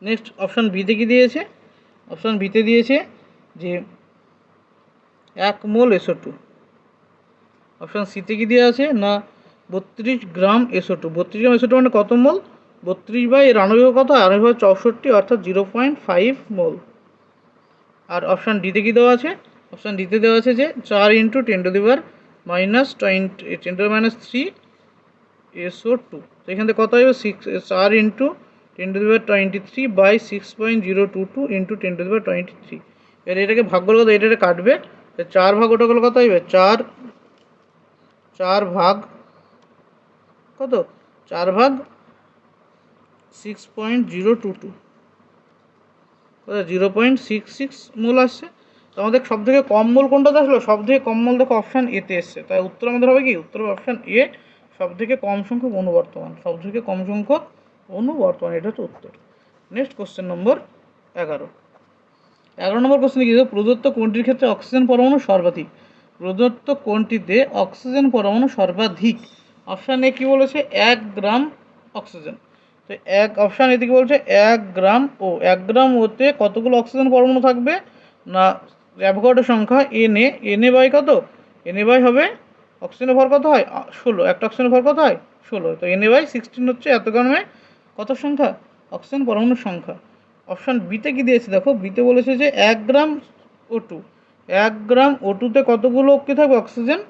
নেক্সট অপশান বিতে কী দিয়েছে? অপশান বিতে দিয়েছে যে 1 মোল SO2। অপশান সিতে কী দেওয়া আছে না 32 গ্রাম SO2। 32 গ্রাম SO2 মানে কত মোল? 32/92 কত? 64 অর্থাৎ 0.5 মোল। আর অপশান ডিতে কী দেওয়া আছে? অপশান ডিতে দেওয়া আছে যে 4 × 10⁻³ SO2। তো এখান থেকে কত হবে? 4 × 10⁻23/6.022 × 10⁻23। এর এটাকে ভাগ করলে কত? এটা কাটবে, 4 ভাগ ওটা করলে কত হবে? 4 ভাগ কত? 4 ভাগ 6.022 0.66 মোল আসছে। তো আমাদের সব থেকে কম মোল কোনটাতে আসলো? সব থেকে কম মোল দেখো অপশান এতে এসছে, তাই উত্তর আমাদের হবে কি? উত্তর হবে অপশান এ সবথেকে কম সংখ্যক অনুবর্তমান, সবথেকে কম সংখ্যক অনুবর্তমান, এটা হচ্ছে উত্তর। নেক্সট কোশ্চেন নম্বর 11। 11 নম্বর কোশ্চেন কি, প্রদত্ত কোনটির ক্ষেত্রে অক্সিজেন পরমাণু সর্বাধিক? প্রদত্ত কোনটিতে অক্সিজেন পরমাণু সর্বাধিক? অপশান এ কি বলেছে, 1 গ্রাম অক্সিজেন। তো অপশান এ থেকে বলছে 1 গ্রাম ও, 1 গ্রাম ওতে কতগুলো অক্সিজেন পরমাণু থাকবে না, অ্যাভোগাড্রো সংখ্যা এনে বাই কত, এনে বাই হবে অক্সিজেনের ভর কত হয় 16, একটা অক্সিজেনের ভর কত হয় 16, তো এনে বাই 16 হচ্ছে এত গ্রামে কত সংখ্যা, অক্সিজেন পরমাণুর সংখ্যা। অপশান বিতে কি দিয়েছে দেখো, বিতে বলেছে যে 1 গ্রাম O2, 1 গ্রাম O2তে কতগুলো কি থাকবে অক্সিজেন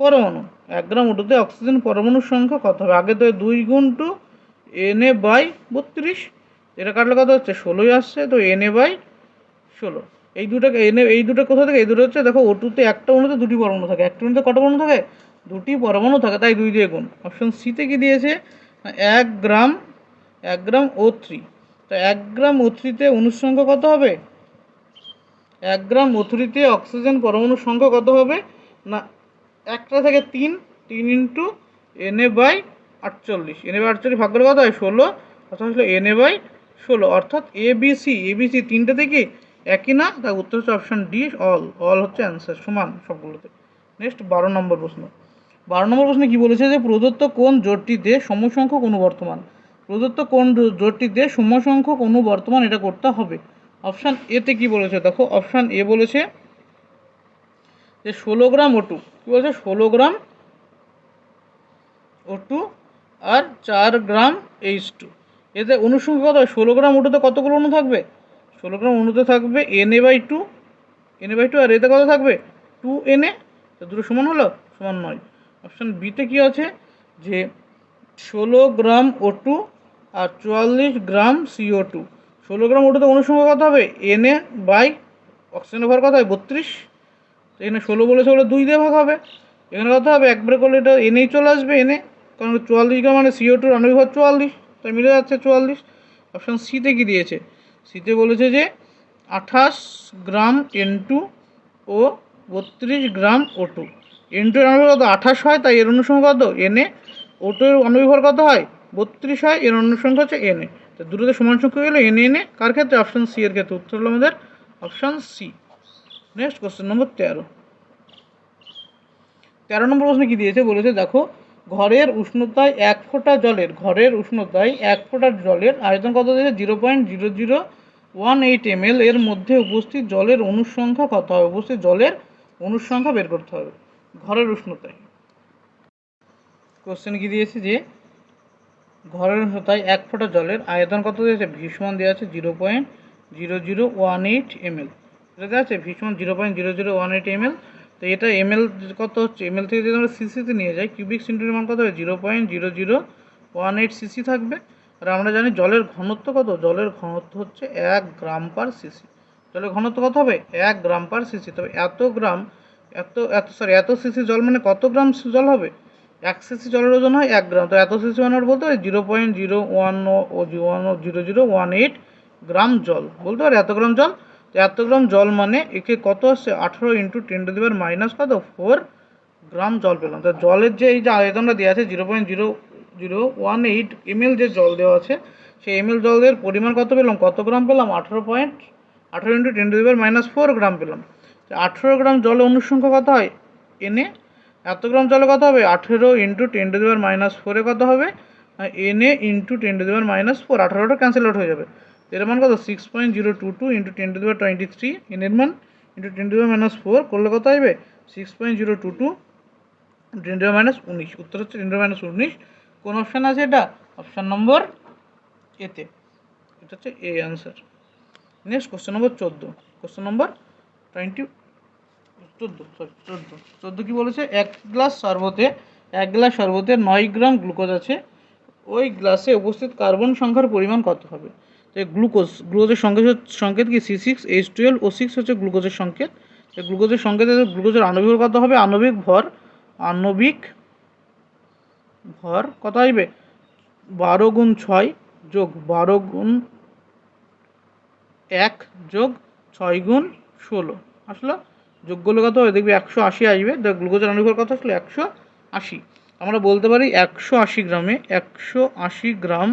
পরমাণু, 1 গ্রাম O2তে অক্সিজেন পরমাণুর সংখ্যা কত হবে, আগে তো 2 গুণ টু এনএ বাই 32, এটা কাটলে কত হচ্ছে 16ই আসছে, তো এনএ বাই 16। এই দুটো কোথা থেকে, এই দুটো হচ্ছে দেখো O2তে একটা অণুতে দুটি পরমাণু থাকে, একটা অণুতে কটা পরমাণু থাকে, দুটি পরমাণু থাকে, তাই 2 দিয়ে গুণ। অপশন সিতে কি দিয়েছে, 1 গ্রাম O3, তো 1 গ্রাম O3তে অণুর সংখ্যা কত হবে, 1 গ্রাম O3তে অক্সিজেন পরমাণুর সংখ্যা কত হবে না, একটা থেকে 3 into NA by 48, NA by 48 ভাগ করলে কত হয় 16, অর্থাৎ হলো এনএ বাই 16, অর্থাৎ এবিসি তিনটে থেকে একই না, তাই উত্তর হচ্ছে অপশান ডি, অল হচ্ছে অ্যান্সার, সমান সবগুলোতে। নেক্সট 12 নম্বর প্রশ্ন। 12 নম্বর প্রশ্নে কি বলেছে যে প্রদত্ত কোন জোটটিতে সমসংখ্যক অনুবর্তমান, প্রদত্ত কোন জোটটিতে সমসংখ্যক অনুবর্তমান এটা করতে হবে। অপশান এতে কি বলেছে দেখো, অপশান এ বলেছে যে 16 গ্রাম O2, কী বলছে 16 গ্রাম O2 আর 4 গ্রাম H2, এতে অণুর সংখ্যা কত হয়, 16 গ্রাম O2তে কতগুলো অণু থাকবে, 16 গ্রাম অণুতে থাকবে Na/2, আর এতে কত থাকবে 2Na, তো দুটো সমান হলো, সমান নয়। অপশান বিতে কি আছে যে 16 গ্রাম O2 আর 44 গ্রাম CO2, 16 গ্রাম O2তে অণুর সংখ্যা কত হবে Na বাই অক্সিজেনের ভর কত হয় 32, তো এখানে 16 বলেছে বলে 2 দিয়ে ভাগ হবে, এখানে কত হবে একবারে করলে এটা এনেই চলে আসবে এনে, কারণ 44 গ্রাম মানে CO2 আণবিক ভর 44, তাই মিলে যাচ্ছে 44। অপশান সিতে কি দিয়েছে, সিতে বলেছে যে 28 গ্রাম N2 ও 32 গ্রাম O2, N2 এর আণবিক কত 28 হয়, তাই এর অণুর সংখ্যা কত Na, O2 এর আণবিক ভর কত হয় 32 হয়, এর অণুর সংখ্যা হচ্ছে Na, তো দুটোতে সমান সংখ্যা গেলে Na কার ক্ষেত্রে, অপশান সি এর ক্ষেত্রে, উত্তর হলো আমাদের option C. Next question number 13। 13 number প্রশ্নে কি দিয়েছে বলেছে দেখো, ঘরের উষ্ণতায় 1 ফোঁটা জলের আয়তন কত দিয়েছে 0.0018 ml, এর মধ্যে উপস্থিত জলের অণুর সংখ্যা কত হবে, উপস্থিত জলের অণুর সংখ্যা বের করতে হবে ঘরের উষ্ণতায়। কোশ্চেন কি দিয়েছে যে ঘরের উষ্ণতায় 1 ফোঁটা জলের আয়তন কত দিয়েছে, ভীষণ দেওয়া আছে 0.0018 ml, এটা দেওয়া আছে ভীষণ 0.0018 ml, তো এটা ml কত হচ্ছে, ml থেকে যদি আমরা সিসিতে নিয়ে যাই, কিউবিক সেন্টিমিটার মান কত হবে 0.0018 সিসি থাকবে। আর আমরা জানি জলের ঘনত্ব কত, জলের ঘনত্ব হচ্ছে 1 গ্রাম পার সিসি, জলের ঘনত্ব কত হবে 1 গ্রাম পার সিসি, তবে এত সিসি জল মানে কত গ্রাম জল হবে, 1 সিসি জলের ওজন হয় 1 গ্রাম, তো এত সিসি মানে বলতে পারি 0.018 গ্রাম জল, বলতে পারি এত গ্রাম জল, তো এত গ্রাম জল মানে একে কত আসছে 18 × 10⁻⁻⁴ কত 4 গ্রাম জল পেলাম। তো জলের যে এই যে আয়তনটা দেওয়া আছে 0.0018 ml যে জল দেওয়া আছে, সেই ml জলের পরিমাণ কত পেলাম, কত গ্রাম পেলাম 18 × 10⁻⁴ গ্রাম পেলাম। তো 18 গ্রাম জলে অণুর সংখ্যা কত হয় Na, এত গ্রাম জলে কত হবে 18 × 10⁻⁴ কত হবে Na × 10⁻⁴, 18টা ক্যান্সেল আউট হয়ে যাবে, এর মান কত 6.022 × 10⁻23, এর মান × 10⁻⁴ করলে কত আসবে 6.022 × 10⁻19, উত্তর হচ্ছে 10⁻19। কোন অপশান আছে এটা, অপশান নম্বর এতে, এটা হচ্ছে A answer. Next question number 14, question number 14 কি বলেছে, 1 গ্লাস শরবতে 9 গ্রাম গ্লুকোজ আছে, ওই গ্লাসে উপস্থিত কার্বন সংখ্যার পরিমাণ কত হবে। তো গ্লুকোজের সংকেত কি C6H12O6 হচ্ছে গ্লুকোজের সংকেত, গ্লুকোজের আণবিক ভর কত হবে, আণবিক ভর কত আসবে 12 × 6 যোগ 12 × 1 যোগ 6 × 16 আসলে যোগ করলে কত হবে দেখবি 180 আসবে, গ্লুকোজের আণবিক ভর কত আসলে 180, আমরা বলতে পারি 180 গ্রামে 180 গ্রাম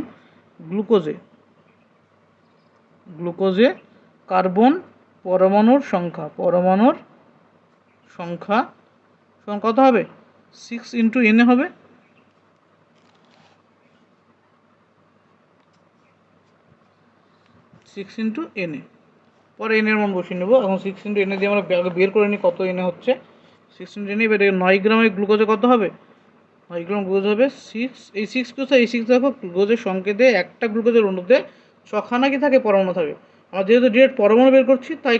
গ্লুকোজে কার্বন পরমাণুর সংখ্যা সমান কত হবে 6 ইন্টু এন হবে। পরে এনের মান বসিয়ে নেবো। এখন 6 ইন্টু এনে দিয়ে আমরা বের করে নিই কত এনে হচ্ছে। 6 ইন্টু এনে বের 9 গ্রামের গ্লুকোজে কত হবে 9 গ্রাম গ্লুকোজ হবে 6। এই 6 কোথায় এই 6 দেখো গ্লুকোজের সংকেতে একটা গ্লুকোজের অণুতে ছখানা কি থাকে পরমাণু থাকে। আমরা যেহেতু ডিরেক্ট পরমাণু বের করছি তাই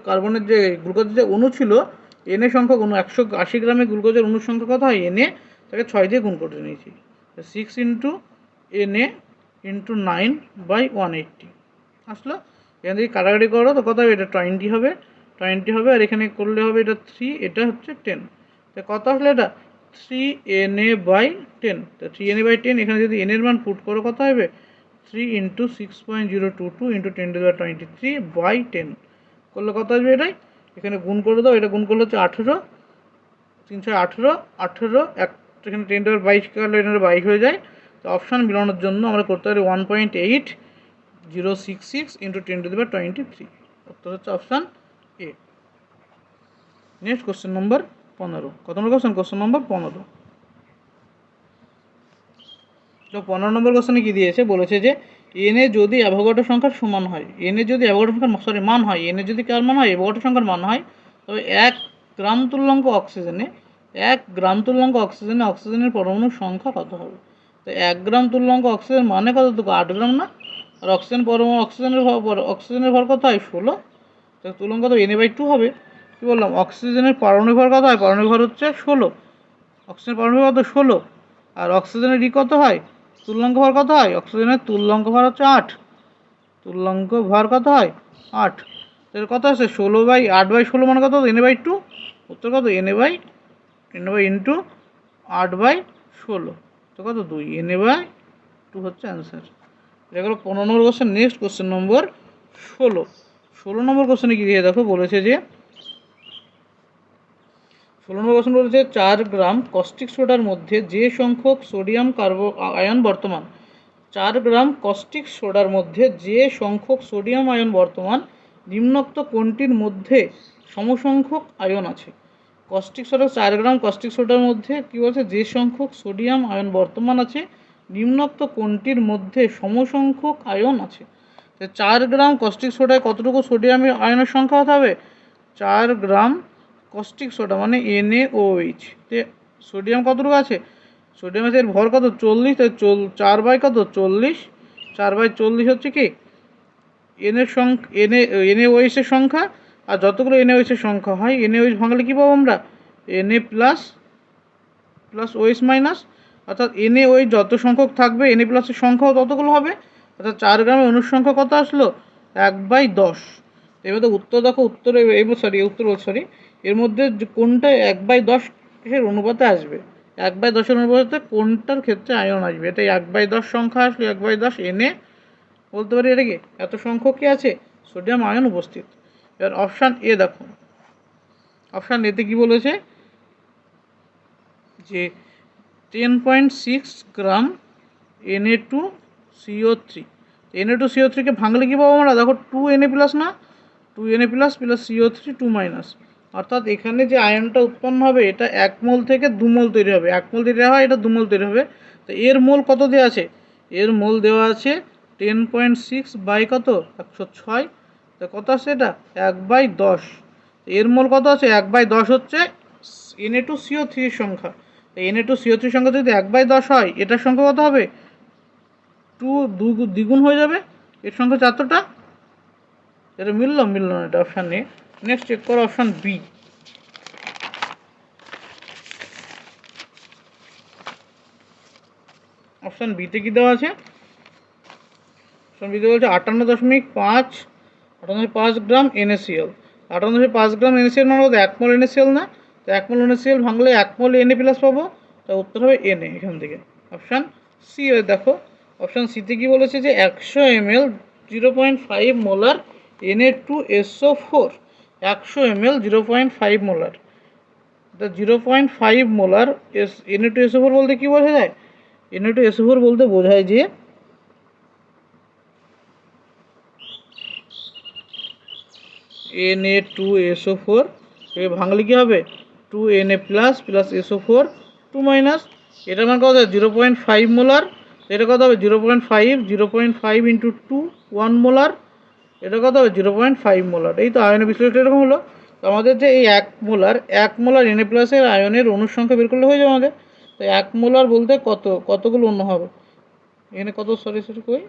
কার্বনের যে গ্লুকোজের যে অণু ছিল এনে সংখ্যক অণু 180 গ্রামের গ্লুকোজের অণুর সংখ্যা কত হয় এনে তাকে 6 দিয়ে গুণ করে নিয়েছি। 6 ইন্টু এনএ ইন্টু 9/180 আসলো। এখান থেকে কাটাকাটি করো তো কত হবে এটা 20 হবে আর এখানে করলে হবে এটা 3 এটা হচ্ছে 10। তো কত আসলে এটা 3Na/10। তো 3Na/10 এখানে যদি n এর মান পুট করো কত হবে 3 ইন্টু 6.022 ইন্টু 10⁻23/10 করলে কত আসবে এটাই। এখানে গুণ করে দাও, এটা গুণ করলে হচ্ছে 18 318 এখানে 10⁻22 কাটলে এটা 22 হয়ে যায়। তো অপশান মিলানোর জন্য আমরা করতে পারি 1.8066 ইন্টু 10⁻23। উত্তর হচ্ছে অপশান এ। নেক্সট কোশ্চেন নম্বর 15। কত নম্বর কোশ্চেন? Question number 15। তো 15 নম্বর কোশ্চেনে কি দিয়েছে বলেছে যে এনে যদি অ্যাভোগাড্রো সংখ্যার সমান হয়, এনে যদি অ্যাভোগাড্রো সংখ্যার মান হয়, এনে যদি কার মান হয় অ্যাভোগাড্রো সংখ্যার মান হয়, তবে 1 গ্রাম তুল্যাঙ্ক অক্সিজেনে অক্সিজেনের পরমাণুর সংখ্যা কত হবে। তো 1 গ্রাম তুল্যাঙ্ক অক্সিজেন মানে কতটুকু 8 গ্রাম না। আর অক্সিজেনের ভর কত হয় 16। তো তুল্যাঙ্ক কত Na/2 হবে। কী বললাম অক্সিজেনের পারমাণবিক ভর কত হয়, পারমাণবিক ভর হচ্ছে 16, অক্সিজেনের পারমাণবিক ভর কত 16। আর অক্সিজেনের কত হয় তুল্যাঙ্ক ভর কত হয়, অক্সিজেনের তুল্যাঙ্ক ভর হচ্ছে 8, তুল্যাঙ্ক ভর কত হয় 8। তাহলে কত আছে 16/8/16 মানে কত Na/2। উত্তর কত Na ইন্টু 8/16 তো কত 2 Na/2 হচ্ছে অ্যান্সার। এটা হলো 15 নম্বর কোশ্চেন। নেক্সট কোশ্চেন নম্বর 16 নম্বর কোশ্চেনে কি দিয়ে দেখো বলেছে যে 16 নম্বর কোশ্চেন বলেছে 4 গ্রাম কস্টিক সোডার মধ্যে যে সংখ্যক সোডিয়াম আয়ন বর্তমান 4 গ্রাম কস্টিক সোডার মধ্যে যে সংখ্যক সোডিয়াম আয়ন বর্তমান নিম্নোক্ত কোনটির মধ্যে সমসংখ্যক আয়ন আছে। কস্টিক সোডা 4 গ্রাম কস্টিক সোডার মধ্যে কী বলছে যে সংখ্যক সোডিয়াম আয়ন বর্তমান আছে নিম্নোক্ত কোনটির মধ্যে সমসংখ্যক আয়ন আছে। 4 গ্রাম কস্টিক সোডায় কতটুকু সোডিয়াম আয়নের সংখ্যা হতে হবে 4 গ্রাম কস্টিক সোডা মানে NaOH তে সোডিয়াম কতটুকু আছে, সোডিয়াম আছে এর ভর কত 40। তাই 4/40 4/40 হচ্ছে কি NaOH এর সংখ্যা। আর যতগুলো NaOH এর সংখ্যা হয় NaOH ভাঙলে কী পাবো আমরা Na প্লাস OH মাইনাস, অর্থাৎ NaOH যত সংখ্যক থাকবে Na প্লাসের সংখ্যাও ততগুলো হবে। অর্থাৎ 4 গ্রামের অণুর সংখ্যা কত আসলো 1/10। এবার তো উত্তর দেখো উত্তর এর মধ্যে কোনটা 1/10 এর অনুপাতে আসবে, 1/10 এর অনুপাতে কোনটার ক্ষেত্রে আয়ন আসবে। এটাই 1/10 সংখ্যা আসলে 1/10 Na বলতে পারি এটা কি এত সংখ্যক কি আছে সোডিয়াম আয়ন উপস্থিত। এবার অপশান এ দেখো, অপশান এতে কি বলেছে যে 10.6 গ্রাম Na2CO3। Na2CO3কে ভাঙলে কী পাবো আমরা দেখো 2Na প্লাস না 2Na প্লাস CO3 2 মাইনাস, অর্থাৎ এখানে যে আয়নটা উৎপন্ন হবে এটা 1 মোল থেকে 2 মোল তৈরি হবে, 1 মোল তৈরি হয় এটা 2 মোল তৈরি হবে। তো এর মোল কত দেওয়া আছে, এর মোল দেওয়া আছে 10.6 কত 106। তো কত আছে এটা 1/10। এর মোল কত আছে 1/10 হচ্ছে Na2CO3 এর সংখ্যা। তো Na2CO3 সংখ্যা যদি 1/10 হয় এটার সংখ্যা কত হবে 2 দ্বিগুণ হয়ে যাবে এর সংখ্যা 4টা। এটা মিলল না, এটা অপশান এ। নেক্সট চেক করো অপশান বি। অপশান বিতে কী দেওয়া আছে, অপশান বিতে বলছে 58.5 গ্রাম NaCl। 58.5 গ্রাম NaCl মানে কত 1 মোল NaCl না। তো 1 মোল NaCl ভাঙলে 1 মোল Na প্লাস পাবো, তা উত্তর হবে Na এখান থেকে অপশান সি। দেখো অপশান সিতে কী বলেছে যে 100 ml 0.5 molar Na2SO4, 100 ml 0.5 molar তা 0.5 মোলার Na2SO4 বলতে কি বোঝা যায়? Na2SO4 বলতে বোঝায় যে Na2SO4 ভাঙলে কি হবে 2Na plus plus SO4 2 minus, এটার মান কত 0.5 মোলার, এটা কত হবে 0.5 ইন্টু 2 1 মোলার, এটা কত হবে 0.5 মোলার। এই তো আয়নের বিশ্লেষণ এরকম হলো। তো আমাদের যে এই 1 মোলার Na প্লাসের আয়নের অণুর সংখ্যা বের করলে হয়ে যাবে আমাদের। তো 1 মোলার বলতে কতগুলো অণু হবে, এখানে কত সরি কই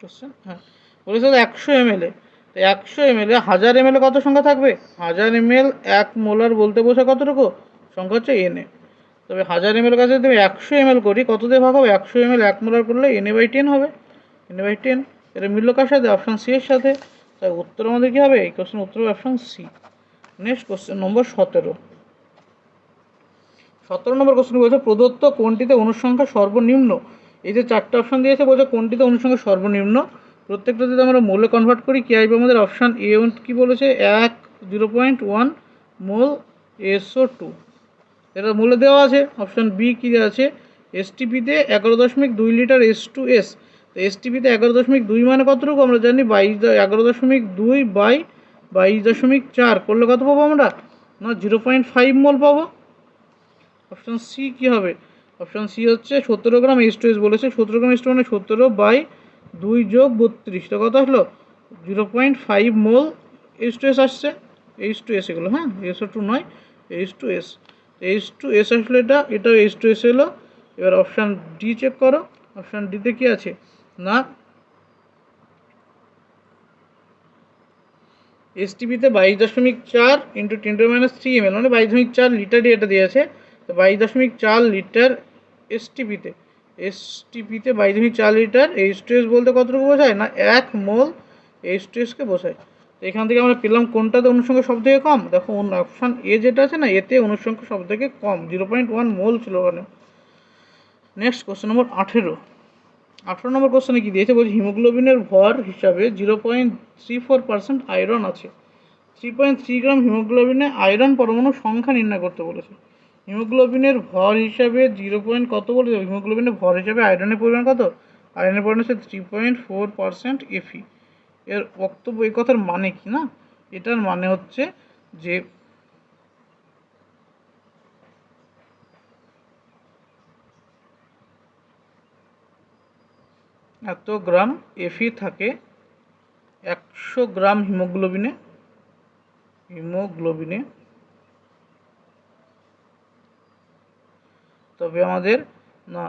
কোশ্চেন, হ্যাঁ বলেছে 100 ml, তো 100 ml 1000 ml কত সংখ্যা থাকবে, 1000 ml 1 মোলার বলতে বোঝা কতটুকু সংখ্যা হচ্ছে Na। তবে 1000 ml কাছে যদি 100 ml করি কত দিয়ে ভাগ হবে, 100 ml 1 মোলার করলে Na/10 হবে, Na/10। এটা মিলল কার সাথে, অপশান সি এর সাথে। তাই উত্তর আমাদের কি হবে, এই কোশ্চেন উত্তর হবে option C. Next question number 17। 17 number question বলছে প্রদত্ত কোনটিতে অনুসংখ্যা সর্বনিম্ন। এই যে 4টে অপশান দিয়েছে বলছে কোনটিতে অনুসংখ্যা সর্বনিম্ন। প্রত্যেকটা যদি আমরা মোলে কনভার্ট করি কি আসবে আমাদের, অপশান এ কি বলেছে 0.1 মোল SO2, এটা মূলে দেওয়া আছে। অপশান বি কী আছে, এসটিপিতে 11.2 লিটার S2S। তো এসটিপিতে 11.2 মানে কতটুকু আমরা জানি 11.2 বাই 22.4 করলে কত পাবো আমরা, না 0.5 মোল পাবো। অপশান সি কী হবে, অপশান সি হচ্ছে 17 গ্রাম H2S বলেছে, 17 গ্রাম H2 মানে 17 বাই 2 যোগ 32, তো কত আসলো 0.5 মোল H2S আসছে, H2S এগুলো, হ্যাঁ SO2 নয় H2S, H2S আসলে এটা H2S এলো। এবার অপশান ডি চেক করো, অপশান ডিতে কি আছে না এসটিপিতে 22.4 ইন্টু 10⁻³ ml মানে 22.4 লিটারই এটা দিয়েছে। তো 22.4 লিটার এসটিপিতে 22.4 লিটার H2S বলতে কতটুকু বোঝায় না 1 মোল H2Sকে বোঝায়। তো এখান থেকে আমরা পেলাম কোনটাতে অনুসংখ্যা সব থেকে কম, দেখো অপশান এ যেটা আছে না এতে অনুসংখ্যা সব থেকে কম 0.1 মোল ছিল ওখানে। নেক্সট কোশ্চেন নম্বর 18 নম্বর কোশ্চেনে কী দিয়েছে বলছে হিমোগ্লোবিনের ভর হিসাবে 0.34% আয়রন আছে। 3.3 গ্রাম হিমোগ্লোবিনে আয়রন পরমাণুর সংখ্যা নির্ণয় করতে বলেছে। হিমোগ্লোবিনের ভর হিসাবে কত বলেছে, হিমোগ্লোবিনের ভর হিসাবে আয়রনের পরিমাণ কত, আয়রনের পরিমাণ হচ্ছে 3.4% Fe। এর বক্তব্য এই কথার মানে কি না, এটার মানে হচ্ছে যে এত গ্রাম Fe থাকে 100 গ্রাম হিমোগ্লোবিনে, তবে আমাদের না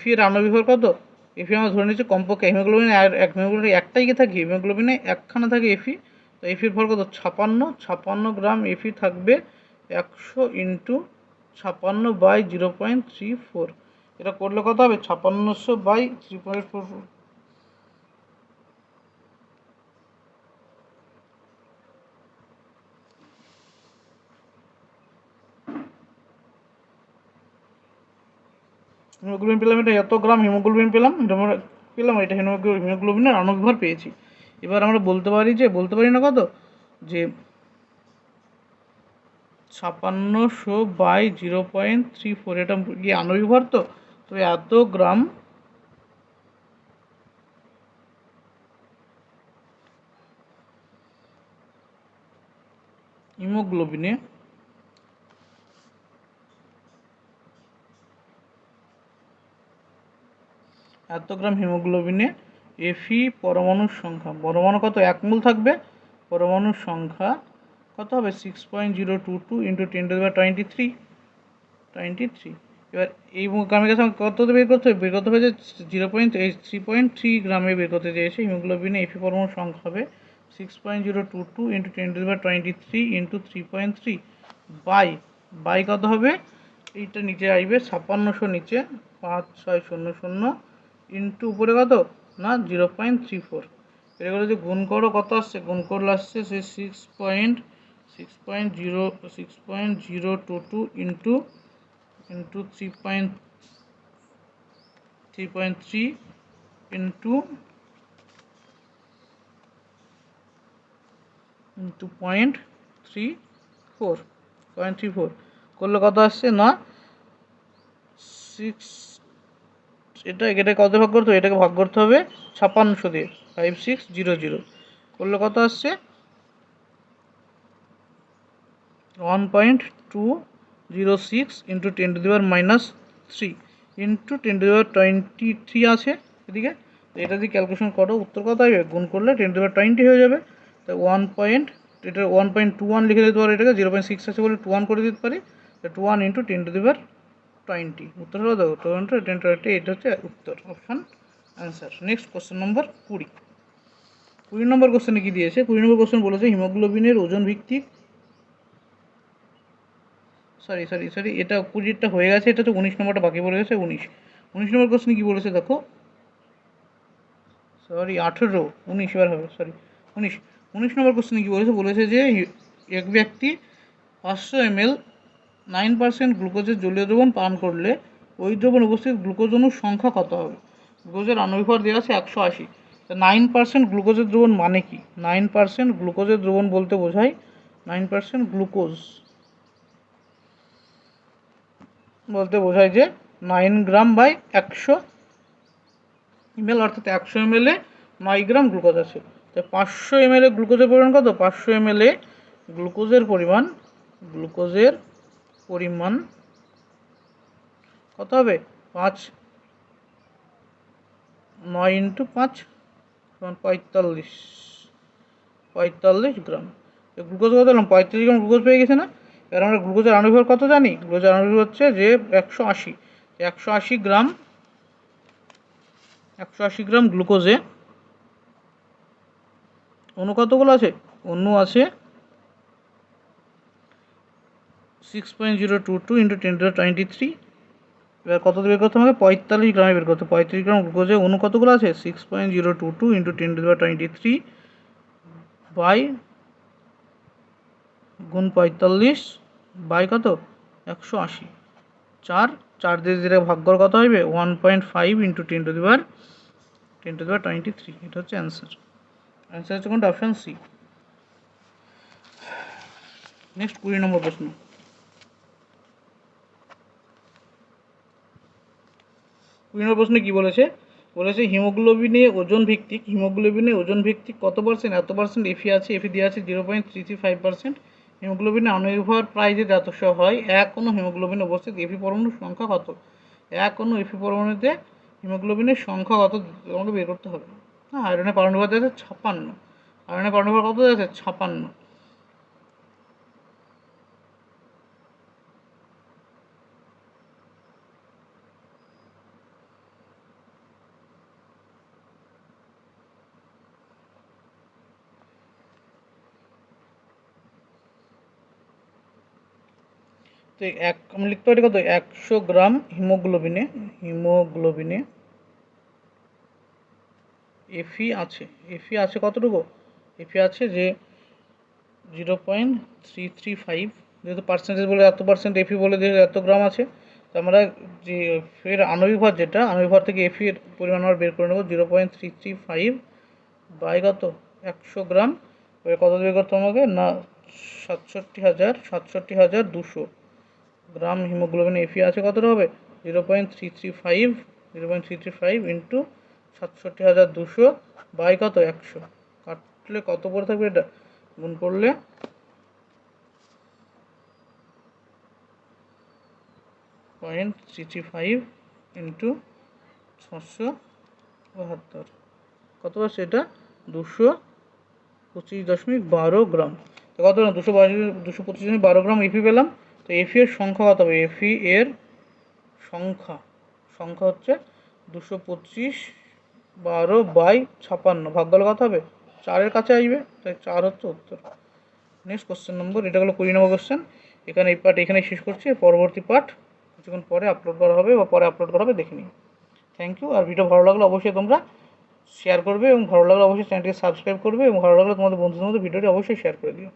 Fe এর আণবিক কত, Fe আমরা ধরে নিচ্ছি কমপক্ষে হিমোগ্লোবিনে হিমোগ্লোবিনে একটাই কি থাকে, হিমোগ্লোবিনে একখানা থাকে Fe। তো Fe এর ভর কত 56 গ্রাম Fe থাকবে 100 ইন্টু 56 বাই 0.34, এটা করলে কত হবে 5600 বাই 3.4। হিমোগ্লোবিন পেলাম, এটা এত গ্রাম হিমোগ্লোবিন পেলাম, এটা হিমোগ্লোবিনের আণবিক ভর পেয়েছি। এবার আমরা বলতে পারি না কত, যে 5600 বাই 0.34, এটা কি আণবিক ভর, তো এত গ্রাম হিমোগ্লোবিনে Fe পরমাণুর সংখ্যা, পরমাণু কত 1 মোল থাকবে, পরমাণুর সংখ্যা কত হবে 6.022 ইন্টু 10⁻23। এবার এই গ্রামের কাছে কত বের করতে হবে যে 3.3 গ্রামে বের করতে চেয়েছে হিমোগ্লোবিনে Fe পরমাণুর সংখ্যা হবে 6.022 ইন্টু 10⁻23 ইন্টু 3.3 বাই কত হবে, এইটা নিচে আসবে 5600 নিচে 5600 ইন্টু উপরে কত না 0.34, এগুলো যদি গুণ করো কত আসছে, গুণ করলে আসছে সেই 6.022 ইন্টু 3.3 ইন্টু 0.34 করলে কত আসছে না 6, এটা কত ভাগ করতে হবে, এটাকে ভাগ করতে হবে 5600 দিয়ে, 5600 করলে কত আসছে 1.206 ইন্টু 10⁻³ ইন্টু 10⁻23 আছে এদিকে। তো এটা দিয়ে ক্যালকুলেশন করো, উত্তর কত হবে, গুণ করলে 10⁻20 হয়ে যাবে। তো এটা 1.21 লিখে দিতে পারি, এটাকে 0.6 আছে বলে 21 করে দিতে পারি। তো 21 ইন্টু 10⁻20 উত্তর হলো দেখো 10⁻20, এটা হচ্ছে উত্তর, অপশান অ্যান্সার। নেক্সট কোশ্চেন নম্বর 20 নম্বর কোশ্চেনে কি দিয়েছে, 20 নম্বর কোশ্চেন বলেছে হিমোগ্লোবিনের ওজন ভিত্তিক, সরি এটা 20টা হয়ে গেছে, এটা তো 19 নম্বরটা বাকি পড়ে গেছে। 19 নম্বর কোশ্চেনে কি বলেছে দেখো, সরি 18, 19 এবার হবে, সরি 19 নম্বর কোশ্চেনে কি বলেছে যে এক ব্যক্তি 500 ml 9% গ্লুকোজের জলীয় দ্রবণ পান করলে ওই দ্রবণ উপস্থিত গ্লুকোজ অণুর সংখ্যা কত হবে। গ্লুকোজের আণবিক ভর দেওয়া আছে 180। 9% গ্লুকোজের দ্রবণ মানে কি, 9% গ্লুকোজের দ্রবণ বলতে বোঝায় 9% গ্লুকোজ বলতে বোঝায় যে 9 গ্রাম বাই 100 ml, অর্থাৎ 100 ml 9 গ্রাম গ্লুকোজ আছে। তো 500 ml গ্লুকোজের পরিমাণ কত, 500 ml গ্লুকোজের পরিমাণ কত হবে, 9 ইন্টু 5 45 গ্রাম। গ্লুকোজ কত দিলাম, 35 গ্রাম গ্লুকোজ পেয়ে গেছে না। এবার আমরা গ্লুকোজের আণবিক ভর কত জানি, গ্লুকোজের আণবিক ভর হচ্ছে যে 180 গ্রাম গ্লুকোজে অণু কতগুলো আছে, অণু আছে 6.022 ইন্টু 10⁻23। এবার কত বের করতে হবে, 45 গ্রামে বের করতে, 35 গ্রাম গ্লুকোজে অণু কতগুলো আছে 6.022 ইন্টু 10⁻23 বাই গুণ 45 বাই কত 180, 4 দিয়ে যেটা ভাগ করে কত হবে 1.5 ইন্টু 10⁻23। এটা হচ্ছে অ্যান্সার হচ্ছে কোনটা, অপশান সি। নেক্সট 20 নম্বর প্রশ্ন, 20 নম্বর প্রশ্নে কি বলেছে হিমোগ্লোবিনে ওজন ভিত্তিক কত পার্সেন্ট, এত পার্সেন্ট এফি আছে, এফি দেওয়া আছে 0.335%। হিমোগ্লোবিনে আণবিক ভর প্রায় যে 100 হয়, এক অণু হিমোগ্লোবিনে উপস্থিত এফি পরমাণুর সংখ্যা কত। এক অণু এফি পরমাণুতে হিমোগ্লোবিনের সংখ্যা কত আমাকে বের করতে হবে। হ্যাঁ, আয়রনের পারমাণবিক ভর দেওয়া আছে 56, আয়রনের পারমাণবিক ভর কত দেওয়া আছে 56। তো আমি লিখতে পারি কত, 100 গ্রাম হিমোগ্লোবিনে এফি আছে কতটুকু, এফি আছে যে 0.335, যেহেতু পার্সেন্টেজ বলে এত পার্সেন্ট এফি বলে যে এত গ্রাম আছে। তো আমরা যে ফের আণবিক ভর থেকে এফি এর পরিমাণ আমরা বের করে নেব 0.335 বাই কত 100 গ্রাম। এবার কত বের করতে আমাকে না 67,200 গ্রাম হিমোগ্লোবিন এফি আছে, কতটা হবে 0.335 ইন্টু 67,200 বাই কত 100, কাটলে কত পড়ে থাকবে, এটা গুণ করলে 0.335 ইন্টু 672 কত পাচ্ছে, এটা 225.12 গ্রাম। তো কত 225.12 গ্রাম এফি পেলাম। তো এফি এর সংখ্যা কত হবে, এফি এর সংখ্যা হচ্ছে 225/12 বাই 56, ভাগ গেলে কত হবে 4-এর কাছে আসবে, তাই 4 হচ্ছে উত্তর। নেক্সট কোশ্চেন নম্বর, এটা হলো 20 নম্বর কোশ্চেন। এখানে এই পার্ট এখানে শেষ করছি, পরবর্তী পার্ট কিছুক্ষণ পরে আপলোড করা হবে, দেখে নিই। Thank you. আর ভিডিও ভালো লাগলে অবশ্যই তোমরা শেয়ার করবে, এবং ভালো লাগলে অবশ্যই চ্যানেলটিকে সাবস্ক্রাইব করবে, এবং ভালো লাগলে তোমাদের বন্ধুদের মধ্যে ভিডিওটি অবশ্যই শেয়ার করে দিও।